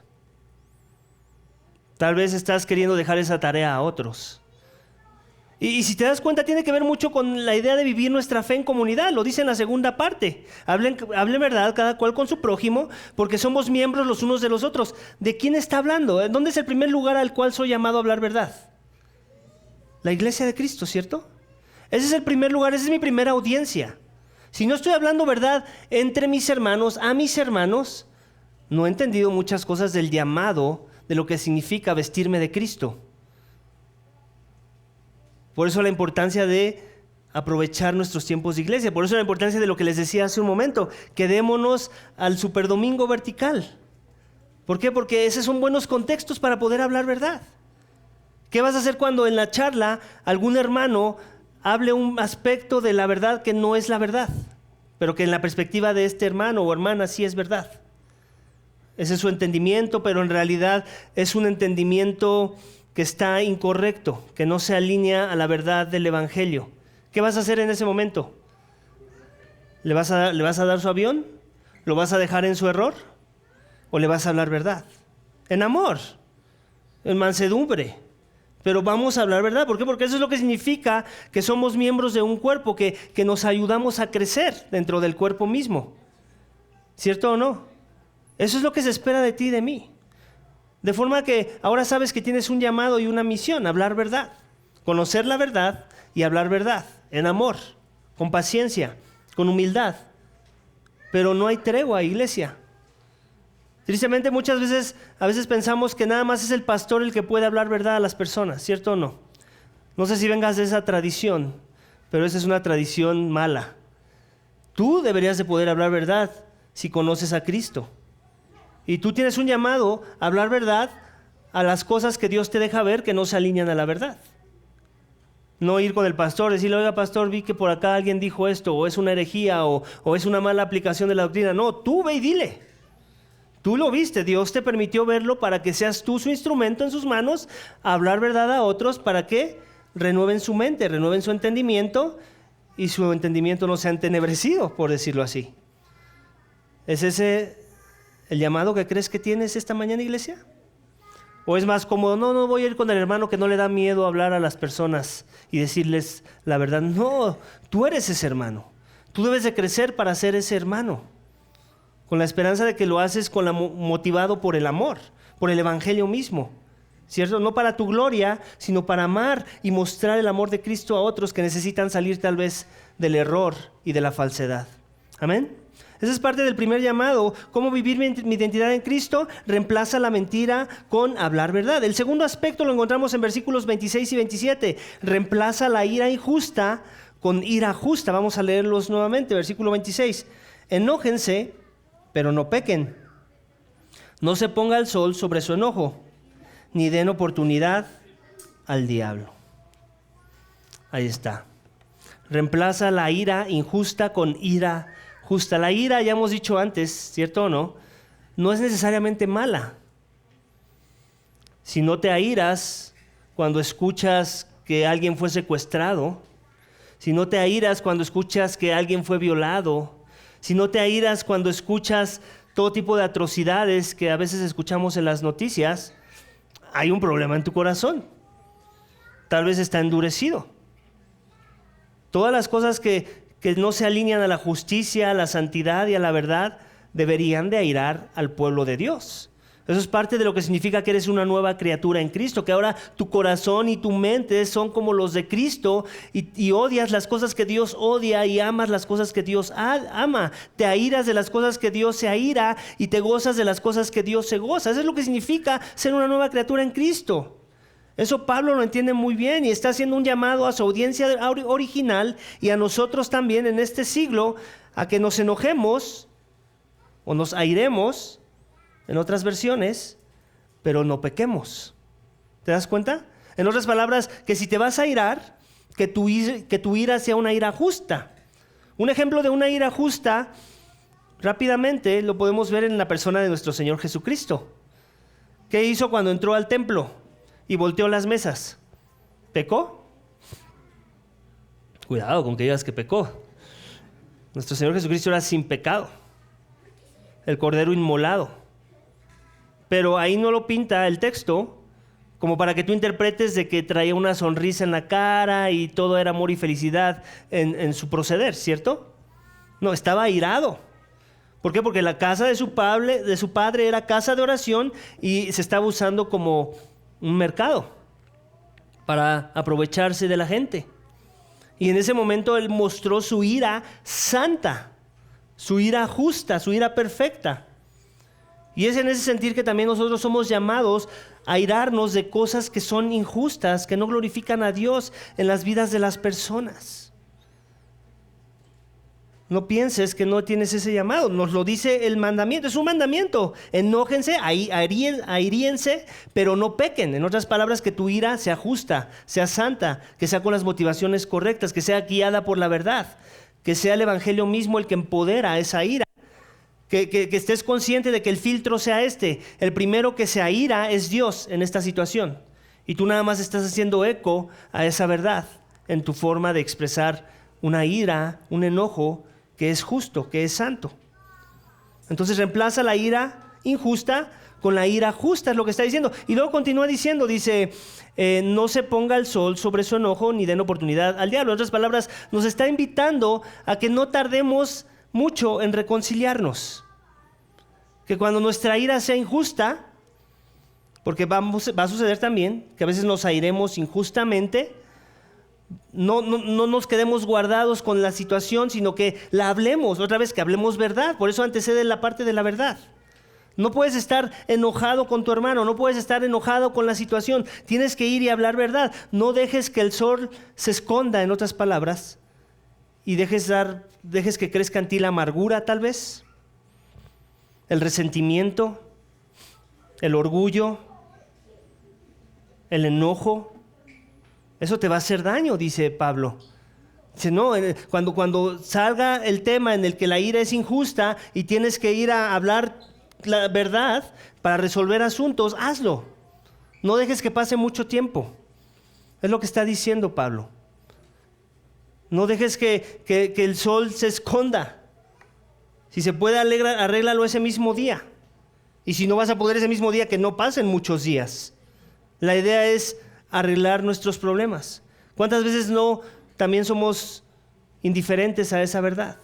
[SPEAKER 1] Tal vez estás queriendo dejar esa tarea a otros. Y si te das cuenta, tiene que ver mucho con la idea de vivir nuestra fe en comunidad. Lo dice en la segunda parte. Hablen verdad cada cual con su prójimo, porque somos miembros los unos de los otros. ¿De quién está hablando? ¿Dónde es el primer lugar al cual soy llamado a hablar verdad? La iglesia de Cristo, ¿cierto? Ese es el primer lugar, esa es mi primera audiencia. Si no estoy hablando verdad entre mis hermanos, a mis hermanos, no he entendido muchas cosas del llamado, de lo que significa vestirme de Cristo. Por eso la importancia de aprovechar nuestros tiempos de iglesia. Por eso la importancia de lo que les decía hace un momento. Quedémonos al superdomingo vertical. ¿Por qué? Porque esos son buenos contextos para poder hablar verdad. ¿Qué vas a hacer cuando en la charla algún hermano hable un aspecto de la verdad que no es la verdad, pero que en la perspectiva de este hermano o hermana sí es verdad? Ese es su entendimiento, pero en realidad es un entendimiento que está incorrecto, que no se alinea a la verdad del evangelio. ¿Qué vas a hacer en ese momento? ¿Le vas a dar su avión? ¿Lo vas a dejar en su error? ¿O le vas a hablar verdad? En amor, en mansedumbre. Pero vamos a hablar verdad. ¿Por qué? Porque eso es lo que significa que somos miembros de un cuerpo, que nos ayudamos a crecer dentro del cuerpo mismo. ¿Cierto o no? Eso es lo que se espera de ti y de mí. De forma que ahora sabes que tienes un llamado y una misión, hablar verdad. Conocer la verdad y hablar verdad. En amor, con paciencia, con humildad. Pero no hay tregua, iglesia. Tristemente a veces pensamos que nada más es el pastor el que puede hablar verdad a las personas, ¿cierto o no? No sé si vengas de esa tradición, pero esa es una tradición mala. Tú deberías de poder hablar verdad si conoces a Cristo. Y tú tienes un llamado a hablar verdad a las cosas que Dios te deja ver que no se alinean a la verdad. No ir con el pastor, decirle, oiga pastor, vi que por acá alguien dijo esto, o es una herejía, o es una mala aplicación de la doctrina. No, tú ve y dile. Tú lo viste, Dios te permitió verlo para que seas tú su instrumento en sus manos, a hablar verdad a otros para que renueven su mente, renueven su entendimiento y su entendimiento no sea entenebrecido, por decirlo así. ¿Es ese el llamado que crees que tienes esta mañana, iglesia? ¿O es más cómodo? No voy a ir con el hermano que no le da miedo hablar a las personas y decirles la verdad. No, tú eres ese hermano. Tú debes de crecer para ser ese hermano, con la esperanza de que lo haces motivado por el amor, por el evangelio mismo, ¿cierto? No para tu gloria, sino para amar y mostrar el amor de Cristo a otros que necesitan salir tal vez del error y de la falsedad. ¿Amén? Esa es parte del primer llamado. ¿Cómo vivir mi identidad en Cristo? Reemplaza la mentira con hablar verdad. El segundo aspecto lo encontramos en versículos 26 y 27. Reemplaza la ira injusta con ira justa. Vamos a leerlos nuevamente. Versículo 26. Enójense, pero no pequen. No se ponga el sol sobre su enojo, ni den oportunidad al diablo. Ahí está. Reemplaza la ira injusta con ira justa. La ira, ya hemos dicho antes, ¿cierto o no? No es necesariamente mala. Si no te airas cuando escuchas que alguien fue secuestrado, si no te airas cuando escuchas que alguien fue violado, si no te airas cuando escuchas todo tipo de atrocidades que a veces escuchamos en las noticias, hay un problema en tu corazón. Tal vez está endurecido. Todas las cosas que no se alinean a la justicia, a la santidad y a la verdad deberían de airar al pueblo de Dios. Eso es parte de lo que significa que eres una nueva criatura en Cristo, que ahora tu corazón y tu mente son como los de Cristo y odias las cosas que Dios odia y amas las cosas que Dios ama. Te airas de las cosas que Dios se aira y te gozas de las cosas que Dios se goza. Eso es lo que significa ser una nueva criatura en Cristo. Eso Pablo lo entiende muy bien y está haciendo un llamado a su audiencia original y a nosotros también en este siglo a que nos enojemos o nos airemos, en otras versiones, pero no pequemos. ¿Te das cuenta? En otras palabras, que si te vas a airar, que tu ira sea una ira justa. Un ejemplo de una ira justa, rápidamente lo podemos ver en la persona de nuestro Señor Jesucristo. ¿Qué hizo cuando entró al templo y volteó las mesas? ¿Pecó? Cuidado con que digas que pecó. Nuestro Señor Jesucristo era sin pecado, el Cordero inmolado. Pero ahí no lo pinta el texto como para que tú interpretes de que traía una sonrisa en la cara y todo era amor y felicidad en su proceder, ¿cierto? No, estaba airado. ¿Por qué? Porque la casa de su padre era casa de oración y se estaba usando como un mercado para aprovecharse de la gente. Y en ese momento él mostró su ira santa, su ira justa, su ira perfecta. Y es en ese sentir que también nosotros somos llamados a irarnos de cosas que son injustas, que no glorifican a Dios en las vidas de las personas. No pienses que no tienes ese llamado, nos lo dice el mandamiento, es un mandamiento. Enójense, airíense, pero no pequen. En otras palabras, que tu ira sea justa, sea santa, que sea con las motivaciones correctas, que sea guiada por la verdad, que sea el evangelio mismo el que empodera esa ira. Que estés consciente de que el filtro sea este. El primero que se aira es Dios en esta situación. Y tú nada más estás haciendo eco a esa verdad en tu forma de expresar una ira, un enojo que es justo, que es santo. Entonces reemplaza la ira injusta con la ira justa, es lo que está diciendo. Y luego continúa diciendo, dice, no se ponga el sol sobre su enojo ni den oportunidad al diablo. En otras palabras, nos está invitando a que no tardemos mucho en reconciliarnos, que cuando nuestra ira sea injusta, porque va a suceder también que a veces nos airemos injustamente, no nos quedemos guardados con la situación, sino que la hablemos, otra vez que hablemos verdad. Por eso antecede la parte de la verdad. No puedes estar enojado con tu hermano, no puedes estar enojado con la situación, tienes que ir y hablar verdad. No dejes que el sol se esconda, en otras palabras, y dejes que crezca en ti la amargura, tal vez, el resentimiento, el orgullo, el enojo. Eso te va a hacer daño, dice Pablo. Dice, no, cuando salga el tema en el que la ira es injusta y tienes que ir a hablar la verdad para resolver asuntos, hazlo. No dejes que pase mucho tiempo. Es lo que está diciendo Pablo. No dejes que el sol se esconda. Si se puede, arréglalo ese mismo día. Y si no vas a poder ese mismo día, que no pasen muchos días. La idea es arreglar nuestros problemas. ¿Cuántas veces no también somos indiferentes a esa verdad?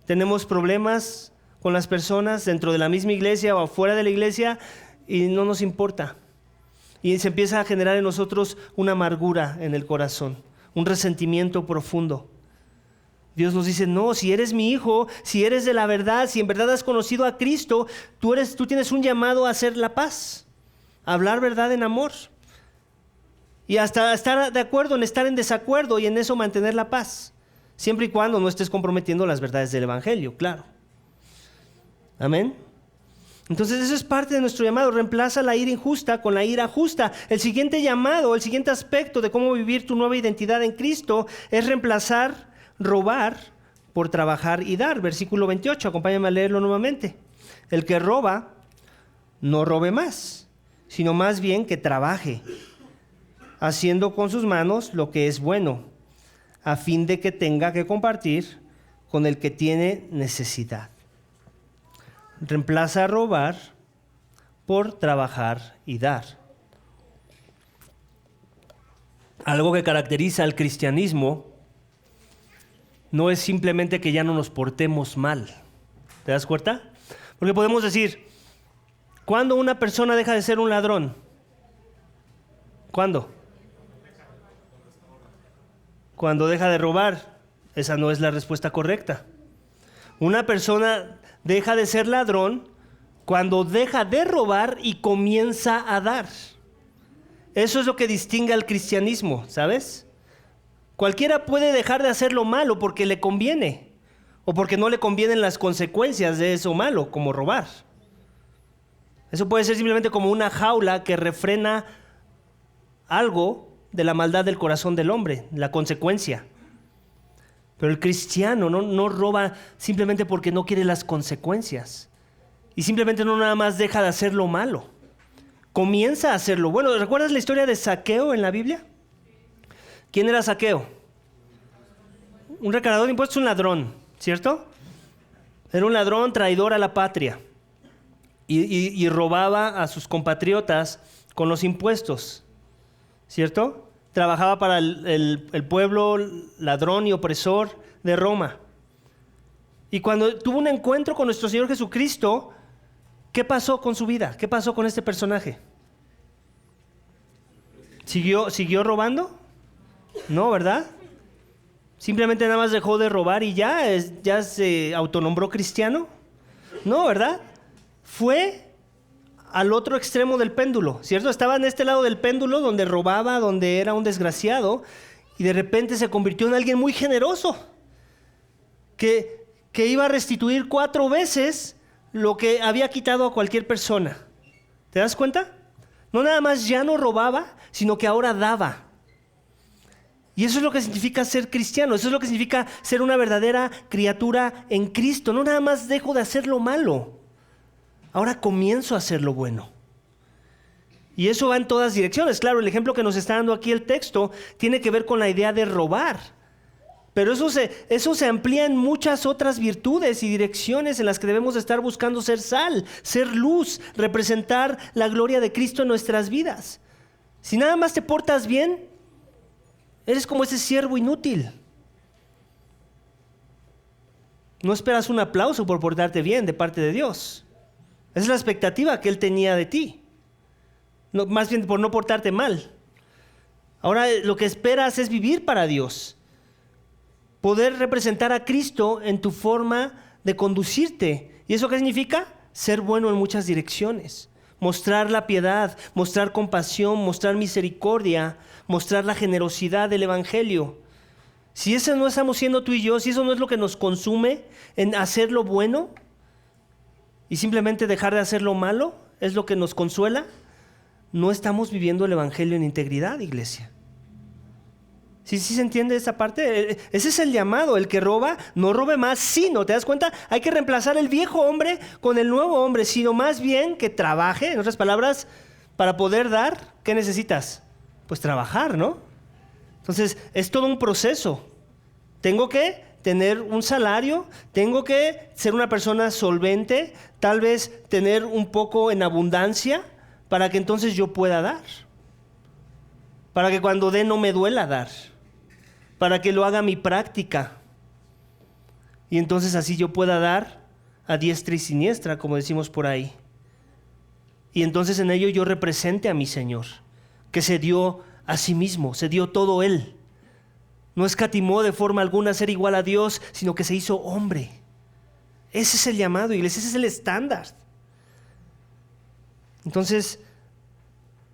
[SPEAKER 1] Tenemos problemas con las personas dentro de la misma iglesia o fuera de la iglesia y no nos importa. Y se empieza a generar en nosotros una amargura en el corazón, un resentimiento profundo. Dios nos dice, no, si eres mi hijo, si eres de la verdad, si en verdad has conocido a Cristo, tú tienes un llamado a hacer la paz, a hablar verdad en amor. Y hasta estar de acuerdo en estar en desacuerdo y en eso mantener la paz, siempre y cuando no estés comprometiendo las verdades del evangelio, claro. Amén. Entonces eso es parte de nuestro llamado, reemplaza la ira injusta con la ira justa. El siguiente llamado, el siguiente aspecto de cómo vivir tu nueva identidad en Cristo es reemplazar robar por trabajar y dar. Versículo 28, acompáñame a leerlo nuevamente. El que roba, no robe más, sino más bien que trabaje, haciendo con sus manos lo que es bueno, a fin de que tenga que compartir con el que tiene necesidad. Reemplaza robar por trabajar y dar. Algo que caracteriza al cristianismo no es simplemente que ya no nos portemos mal. ¿Te das cuenta? Porque podemos decir, ¿cuándo una persona deja de ser un ladrón? ¿Cuándo? Cuando deja de robar. Esa no es la respuesta correcta. Una persona deja de ser ladrón cuando deja de robar y comienza a dar. Eso es lo que distingue al cristianismo, ¿sabes? Cualquiera puede dejar de hacer lo malo porque le conviene o porque no le convienen las consecuencias de eso malo, como robar. Eso puede ser simplemente como una jaula que refrena algo de la maldad del corazón del hombre, la consecuencia. Pero el cristiano no roba simplemente porque no quiere las consecuencias. Y simplemente no nada más deja de hacer lo malo. Comienza a hacerlo bueno. ¿Recuerdas la historia de Zaqueo en la Biblia? ¿Quién era Zaqueo? Un recaudador de impuestos, un ladrón, ¿cierto? Era un ladrón traidor a la patria. Y robaba a sus compatriotas con los impuestos, ¿cierto? Trabajaba para el pueblo ladrón y opresor de Roma. Y cuando tuvo un encuentro con nuestro Señor Jesucristo, ¿qué pasó con su vida? ¿Qué pasó con este personaje? ¿Siguió robando? No, ¿verdad? Simplemente nada más dejó de robar y ya se autonombró cristiano. No, ¿verdad? Fue al otro extremo del péndulo, ¿cierto? Estaba en este lado del péndulo donde robaba, donde era un desgraciado, y de repente se convirtió en alguien muy generoso, que iba a restituir 4 veces lo que había quitado a cualquier persona. ¿Te das cuenta? No nada más ya no robaba, sino que ahora daba. Y eso es lo que significa ser cristiano, eso es lo que significa ser una verdadera criatura en Cristo. No nada más dejo de hacer lo malo, ahora comienzo a hacer lo bueno. Y eso va en todas direcciones. Claro, el ejemplo que nos está dando aquí el texto tiene que ver con la idea de robar. Pero eso se amplía en muchas otras virtudes y direcciones en las que debemos estar buscando ser sal, ser luz, representar la gloria de Cristo en nuestras vidas. Si nada más te portas bien, eres como ese siervo inútil. No esperas un aplauso por portarte bien de parte de Dios. Esa es la expectativa que Él tenía de ti. No, más bien por no portarte mal. Ahora lo que esperas es vivir para Dios. Poder representar a Cristo en tu forma de conducirte. ¿Y eso qué significa? Ser bueno en muchas direcciones. Mostrar la piedad, mostrar compasión, mostrar misericordia, mostrar la generosidad del Evangelio. Si eso no estamos siendo tú y yo, si eso no es lo que nos consume en hacer lo bueno y simplemente dejar de hacer lo malo, es lo que nos consuela, no estamos viviendo el Evangelio en integridad, iglesia. ¿Sí se entiende esa parte? Ese es el llamado. El que roba, no robe más, sino, ¿te das cuenta? Hay que reemplazar el viejo hombre con el nuevo hombre, sino más bien que trabaje. En otras palabras, para poder dar, ¿qué necesitas? Pues trabajar, ¿no? Entonces, es todo un proceso. Tengo que tener un salario, tengo que ser una persona solvente, tal vez tener un poco en abundancia, para que entonces yo pueda dar. Para que cuando dé no me duela dar. Para que lo haga mi práctica. Y entonces así yo pueda dar a diestra y siniestra, como decimos por ahí. Y entonces en ello yo represente a mi Señor, que se dio a sí mismo, se dio todo Él. No escatimó de forma alguna a ser igual a Dios, sino que se hizo hombre. Ese es el llamado, iglesia, ese es el estándar. Entonces,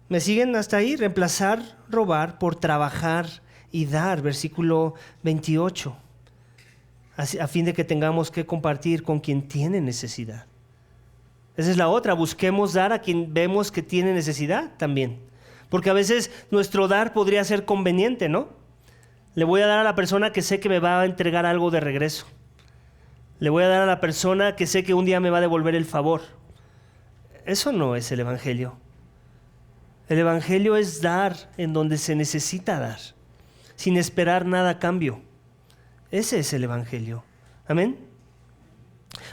[SPEAKER 1] ¿me siguen hasta ahí? Reemplazar robar por trabajar y dar, versículo 28, a fin de que tengamos que compartir con quien tiene necesidad. Esa es la otra, busquemos dar a quien vemos que tiene necesidad también, porque a veces nuestro dar podría ser conveniente, ¿no? Le voy a dar a la persona que sé que me va a entregar algo de regreso. Le voy a dar a la persona que sé que un día me va a devolver el favor. Eso no es el Evangelio. El Evangelio es dar en donde se necesita dar, sin esperar nada a cambio. Ese es el Evangelio. ¿Amén?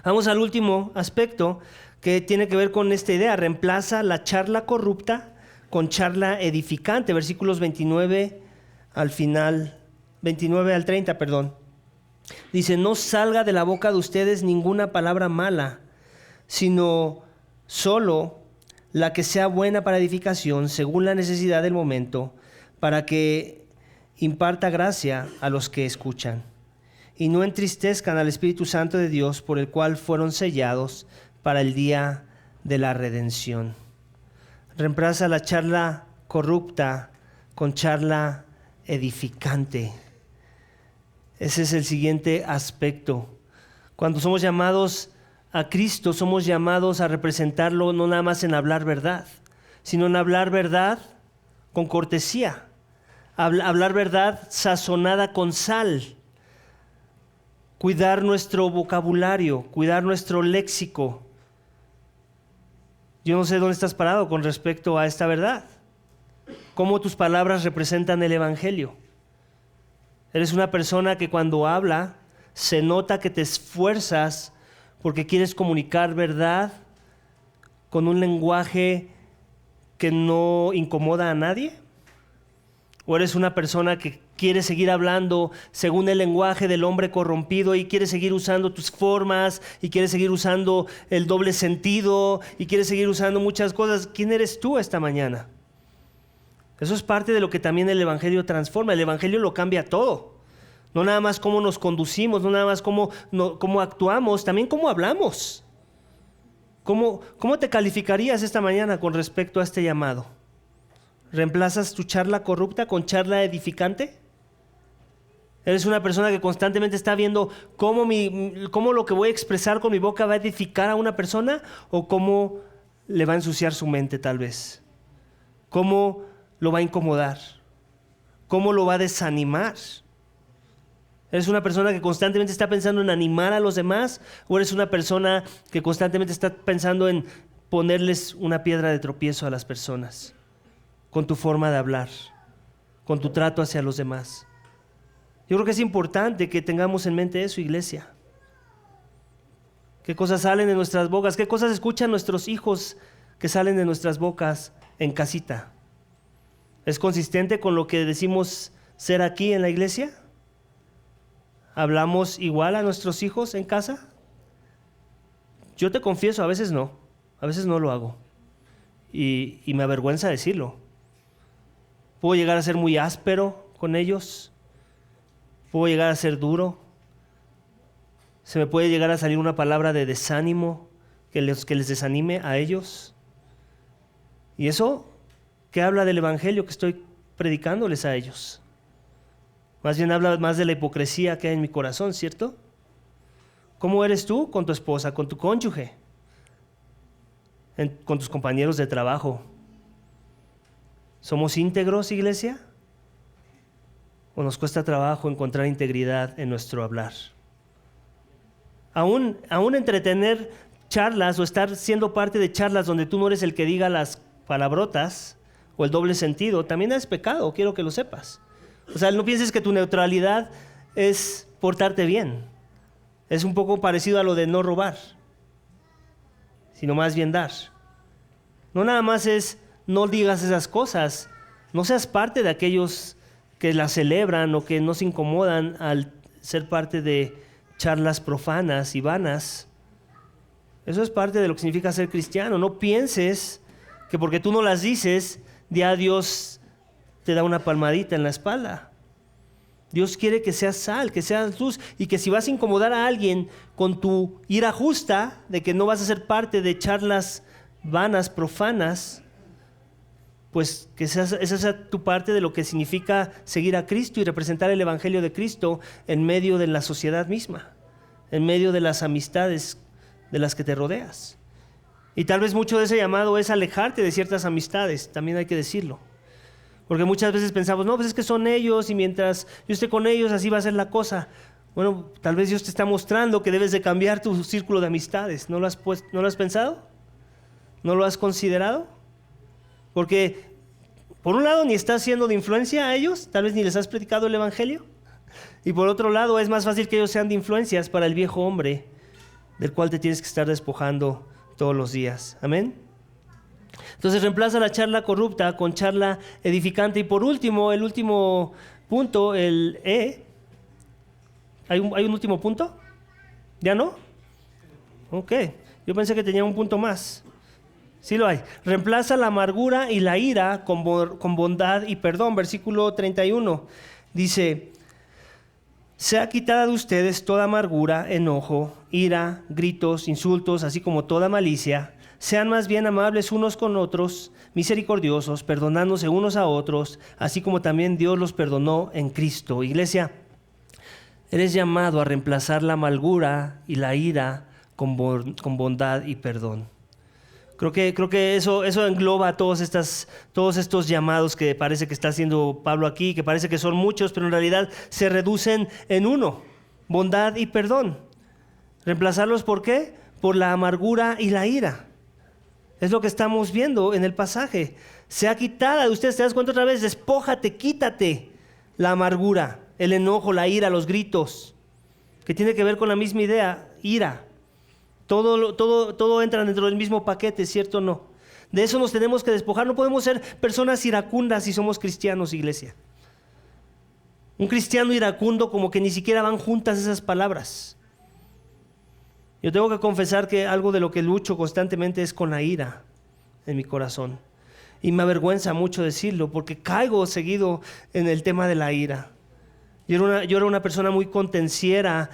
[SPEAKER 1] Vamos al último aspecto que tiene que ver con esta idea. Reemplaza la charla corrupta con charla edificante. Versículos 29 al 30, perdón. Dice, no salga de la boca de ustedes ninguna palabra mala, sino solo la que sea buena para edificación, según la necesidad del momento, para que imparta gracia a los que escuchan. Y no entristezcan al Espíritu Santo de Dios, por el cual fueron sellados para el día de la redención. Reemplaza la charla corrupta con charla edificante. Ese es el siguiente aspecto. Cuando somos llamados a Cristo, somos llamados a representarlo no nada más en hablar verdad, sino en hablar verdad con cortesía, hablar verdad sazonada con sal, cuidar nuestro vocabulario, cuidar nuestro léxico. Yo no sé dónde estás parado con respecto a esta verdad. ¿Cómo tus palabras representan el Evangelio? Eres una persona que cuando habla se nota que te esfuerzas porque quieres comunicar verdad con un lenguaje que no incomoda a nadie. ¿O eres una persona que quiere seguir hablando según el lenguaje del hombre corrompido y quiere seguir usando tus formas y quiere seguir usando el doble sentido y quiere seguir usando muchas cosas? ¿Quién eres tú esta mañana? Eso es parte de lo que también el Evangelio transforma. El Evangelio lo cambia todo. No nada más cómo nos conducimos, no nada más cómo actuamos, también cómo hablamos. ¿Cómo te calificarías esta mañana con respecto a este llamado? ¿Reemplazas tu charla corrupta con charla edificante? ¿Eres una persona que constantemente está viendo cómo lo que voy a expresar con mi boca va a edificar a una persona o cómo le va a ensuciar su mente tal vez? ¿Cómo lo va a incomodar? ¿Cómo lo va a desanimar? ¿Eres una persona que constantemente está pensando en animar a los demás o eres una persona que constantemente está pensando en ponerles una piedra de tropiezo a las personas con tu forma de hablar, con tu trato hacia los demás? Yo creo que es importante que tengamos en mente eso, iglesia. ¿Qué cosas salen de nuestras bocas? ¿Qué cosas escuchan nuestros hijos que salen de nuestras bocas en casita? ¿Es consistente con lo que decimos ser aquí en la iglesia? ¿Hablamos igual a nuestros hijos en casa? Yo te confieso, a veces no lo hago. Y me avergüenza decirlo. Puedo llegar a ser muy áspero con ellos. Puedo llegar a ser duro. Se me puede llegar a salir una palabra de desánimo que les desanime a ellos. ¿Y eso qué habla del evangelio que estoy predicándoles a ellos? Más bien habla más de la hipocresía que hay en mi corazón, ¿cierto? ¿Cómo eres tú con tu esposa, con tu cónyuge, con tus compañeros de trabajo? ¿Somos íntegros, iglesia? ¿O nos cuesta trabajo encontrar integridad en nuestro hablar? Aún entretener charlas o estar siendo parte de charlas donde tú no eres el que diga las palabrotas o el doble sentido, también es pecado, quiero que lo sepas. O sea, no pienses que tu neutralidad es portarte bien. Es un poco parecido a lo de no robar, sino más bien dar. No nada más es no digas esas cosas, no seas parte de aquellos que la celebran o que no se incomodan al ser parte de charlas profanas y vanas. Eso es parte de lo que significa ser cristiano. No pienses que porque tú no las dices, ya Dios te da una palmadita en la espalda. Dios quiere que seas sal, que seas luz, y que si vas a incomodar a alguien con tu ira justa, de que no vas a ser parte de charlas vanas, profanas, pues que esa sea tu parte de lo que significa seguir a Cristo y representar el Evangelio de Cristo en medio de la sociedad misma, en medio de las amistades de las que te rodeas. Y tal vez mucho de ese llamado es alejarte de ciertas amistades, también hay que decirlo. Porque muchas veces pensamos, no, pues es que son ellos y mientras yo esté con ellos así va a ser la cosa. Bueno, tal vez Dios te está mostrando que debes de cambiar tu círculo de amistades. ¿No lo has pensado? ¿No lo has considerado? Porque, por un lado, ni estás siendo de influencia a ellos, tal vez ni les has predicado el Evangelio. Y por otro lado, es más fácil que ellos sean de influencias para el viejo hombre, del cual te tienes que estar despojando todos los días. Amén. Entonces, reemplaza la charla corrupta con charla edificante. Y por último, el último punto, el E. ¿Hay un último punto? ¿Ya no? Ok, yo pensé que tenía un punto más. Sí lo hay. Reemplaza la amargura y la ira con bondad y perdón. Versículo 31 dice: sea quitada de ustedes toda amargura, enojo, ira, gritos, insultos, así como toda malicia. Sean más bien amables unos con otros, misericordiosos, perdonándose unos a otros, así como también Dios los perdonó en Cristo. Iglesia, eres llamado a reemplazar la amargura y la ira con bondad y perdón. Creo que eso engloba todos estos llamados que parece que está haciendo Pablo aquí, que parece que son muchos, pero en realidad se reducen en uno: bondad y perdón. ¿Reemplazarlos por qué? Por la amargura y la ira. Es lo que estamos viendo en el pasaje. Sea quitada de ustedes, ¿te das cuenta otra vez? Despójate, quítate la amargura, el enojo, la ira, los gritos, que tiene que ver con la misma idea, ira. Todo entra dentro del mismo paquete, ¿cierto o no? De eso nos tenemos que despojar. No podemos ser personas iracundas si somos cristianos, iglesia. Un cristiano iracundo, como que ni siquiera van juntas esas palabras. Yo tengo que confesar que algo de lo que lucho constantemente es con la ira en mi corazón. Y me avergüenza mucho decirlo, porque caigo seguido en el tema de la ira. Yo era una persona muy contenciera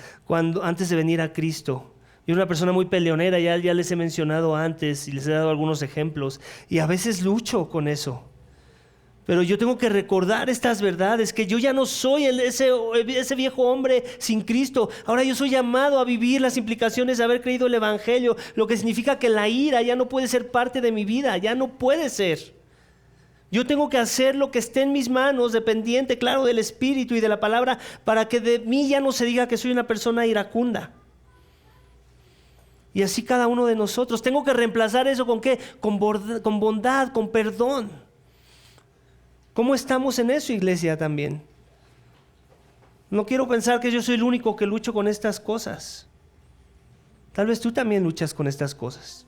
[SPEAKER 1] antes de venir a Cristo. Yo era una persona muy peleonera, ya les he mencionado antes y les he dado algunos ejemplos. Y a veces lucho con eso. Pero yo tengo que recordar estas verdades, que yo ya no soy ese viejo hombre sin Cristo. Ahora yo soy llamado a vivir las implicaciones de haber creído el Evangelio, lo que significa que la ira ya no puede ser parte de mi vida, ya no puede ser. Yo tengo que hacer lo que esté en mis manos, dependiente, claro, del Espíritu y de la palabra, para que de mí ya no se diga que soy una persona iracunda. Y así cada uno de nosotros. Tengo que reemplazar eso ¿con qué? Con bondad, con perdón. ¿Cómo estamos en eso, iglesia, también? No quiero pensar que yo soy el único que lucho con estas cosas. Tal vez tú también luchas con estas cosas.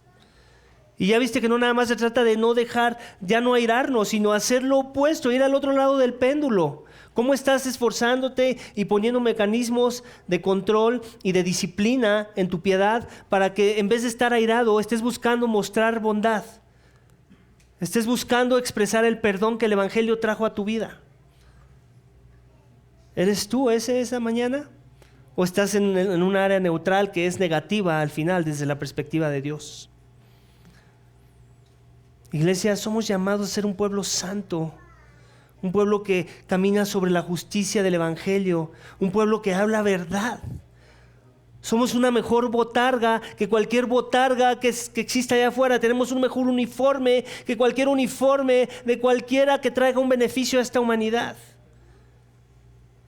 [SPEAKER 1] Y ya viste que no nada más se trata de no dejar, ya no airarnos, sino hacer lo opuesto, ir al otro lado del péndulo. ¿Cómo estás esforzándote y poniendo mecanismos de control y de disciplina en tu piedad para que en vez de estar airado estés buscando mostrar bondad? Estés buscando expresar el perdón que el Evangelio trajo a tu vida. ¿Eres tú esa mañana? ¿O estás en un área neutral que es negativa al final desde la perspectiva de Dios? Iglesia, somos llamados a ser un pueblo santo, un pueblo que camina sobre la justicia del Evangelio, un pueblo que habla verdad. Somos una mejor botarga que cualquier botarga que exista allá afuera. Tenemos un mejor uniforme que cualquier uniforme de cualquiera que traiga un beneficio a esta humanidad.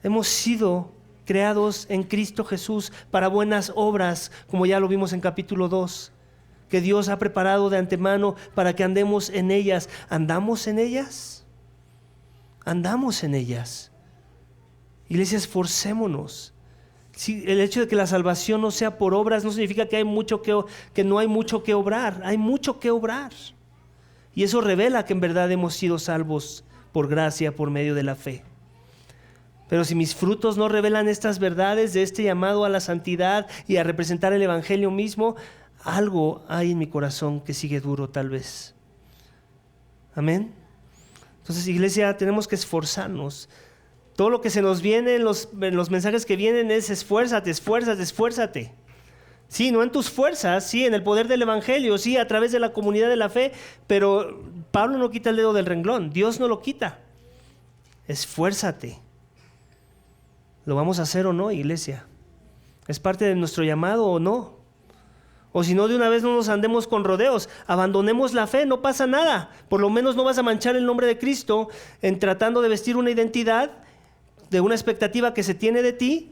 [SPEAKER 1] Hemos sido creados en Cristo Jesús para buenas obras, como ya lo vimos en capítulo 2, que Dios ha preparado de antemano para que andemos en ellas. ¿Andamos en ellas? Andamos en ellas. Iglesia, esforcémonos. Sí, el hecho de que la salvación no sea por obras no significa que no hay mucho que obrar. Hay mucho que obrar. Y eso revela que en verdad hemos sido salvos por gracia, por medio de la fe. Pero si mis frutos no revelan estas verdades de este llamado a la santidad y a representar el Evangelio mismo, algo hay en mi corazón que sigue duro tal vez. Amén. Entonces, iglesia, tenemos que esforzarnos. Todo lo que se nos viene en los mensajes que vienen es esfuérzate, esfuérzate, esfuérzate. Sí, no en tus fuerzas, sí, en el poder del Evangelio, sí, a través de la comunidad de la fe, pero Pablo no quita el dedo del renglón, Dios no lo quita. Esfuérzate. ¿Lo vamos a hacer o no, iglesia? ¿Es parte de nuestro llamado o no? O si no, de una vez no nos andemos con rodeos, abandonemos la fe, no pasa nada. Por lo menos no vas a manchar el nombre de Cristo en tratando de vestir una identidad de una expectativa que se tiene de ti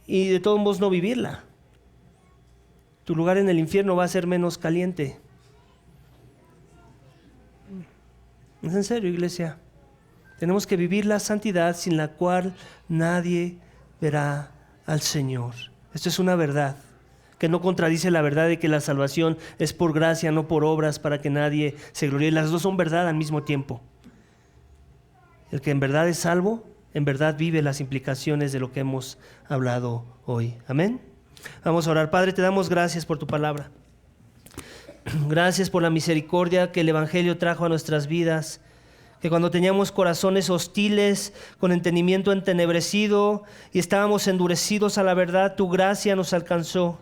[SPEAKER 1] y de todos modos no vivirla. Tu lugar en el infierno va a ser menos caliente. ¿Es en serio, iglesia? Tenemos que vivir la santidad sin la cual nadie verá al Señor. Esto es una verdad que no contradice la verdad de que la salvación es por gracia, no por obras, para que nadie se gloríe. Las dos son verdad al mismo tiempo. El que en verdad es salvo, en verdad vive las implicaciones de lo que hemos hablado hoy. Amén. Vamos a orar. Padre, te damos gracias por tu palabra. Gracias por la misericordia que el Evangelio trajo a nuestras vidas. Que cuando teníamos corazones hostiles, con entendimiento entenebrecido y estábamos endurecidos a la verdad, tu gracia nos alcanzó.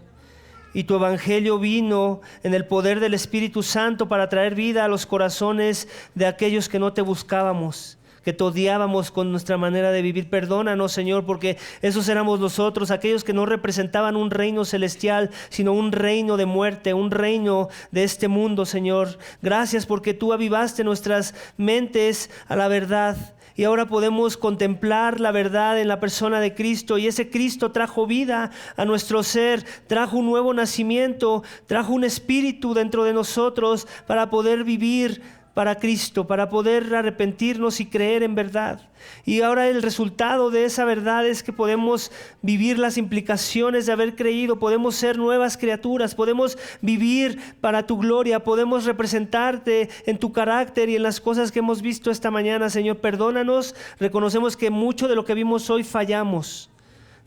[SPEAKER 1] Y tu Evangelio vino en el poder del Espíritu Santo para traer vida a los corazones de aquellos que no te buscábamos, que te odiábamos con nuestra manera de vivir. Perdónanos, Señor, porque esos éramos nosotros, aquellos que no representaban un reino celestial, sino un reino de muerte, un reino de este mundo, Señor. Gracias porque tú avivaste nuestras mentes a la verdad. Y ahora podemos contemplar la verdad en la persona de Cristo. Y ese Cristo trajo vida a nuestro ser, trajo un nuevo nacimiento, trajo un espíritu dentro de nosotros para poder vivir para Cristo, para poder arrepentirnos y creer en verdad. Y ahora el resultado de esa verdad es que podemos vivir las implicaciones de haber creído, podemos ser nuevas criaturas, podemos vivir para tu gloria, podemos representarte en tu carácter y en las cosas que hemos visto esta mañana. Señor, perdónanos, reconocemos que mucho de lo que vimos hoy fallamos.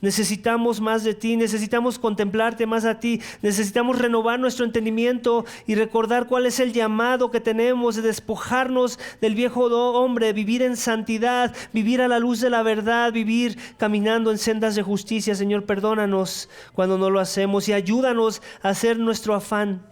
[SPEAKER 1] Necesitamos más de ti, necesitamos contemplarte más a ti, necesitamos renovar nuestro entendimiento y recordar cuál es el llamado que tenemos de despojarnos del viejo hombre, vivir en santidad, vivir a la luz de la verdad, vivir caminando en sendas de justicia. Señor, perdónanos cuando no lo hacemos y ayúdanos a hacer nuestro afán.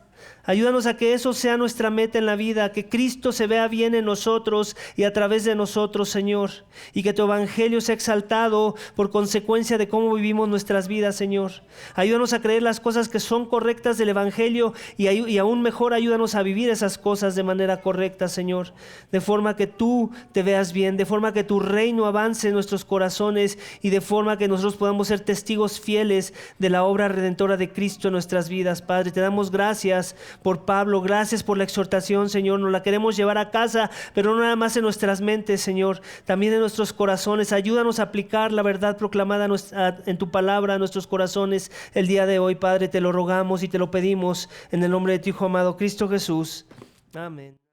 [SPEAKER 1] Ayúdanos a que eso sea nuestra meta en la vida, que Cristo se vea bien en nosotros y a través de nosotros, Señor, y que tu evangelio sea exaltado por consecuencia de cómo vivimos nuestras vidas, Señor. Ayúdanos a creer las cosas que son correctas del evangelio y aún mejor ayúdanos a vivir esas cosas de manera correcta, Señor, de forma que tú te veas bien, de forma que tu reino avance en nuestros corazones y de forma que nosotros podamos ser testigos fieles de la obra redentora de Cristo en nuestras vidas. Padre, te damos gracias por Pablo, gracias por la exhortación, Señor. Nos la queremos llevar a casa, pero no nada más en nuestras mentes, Señor, también en nuestros corazones. Ayúdanos a aplicar la verdad proclamada en tu palabra a nuestros corazones el día de hoy, Padre. Te lo rogamos y te lo pedimos en el nombre de tu Hijo amado, Cristo Jesús. Amén.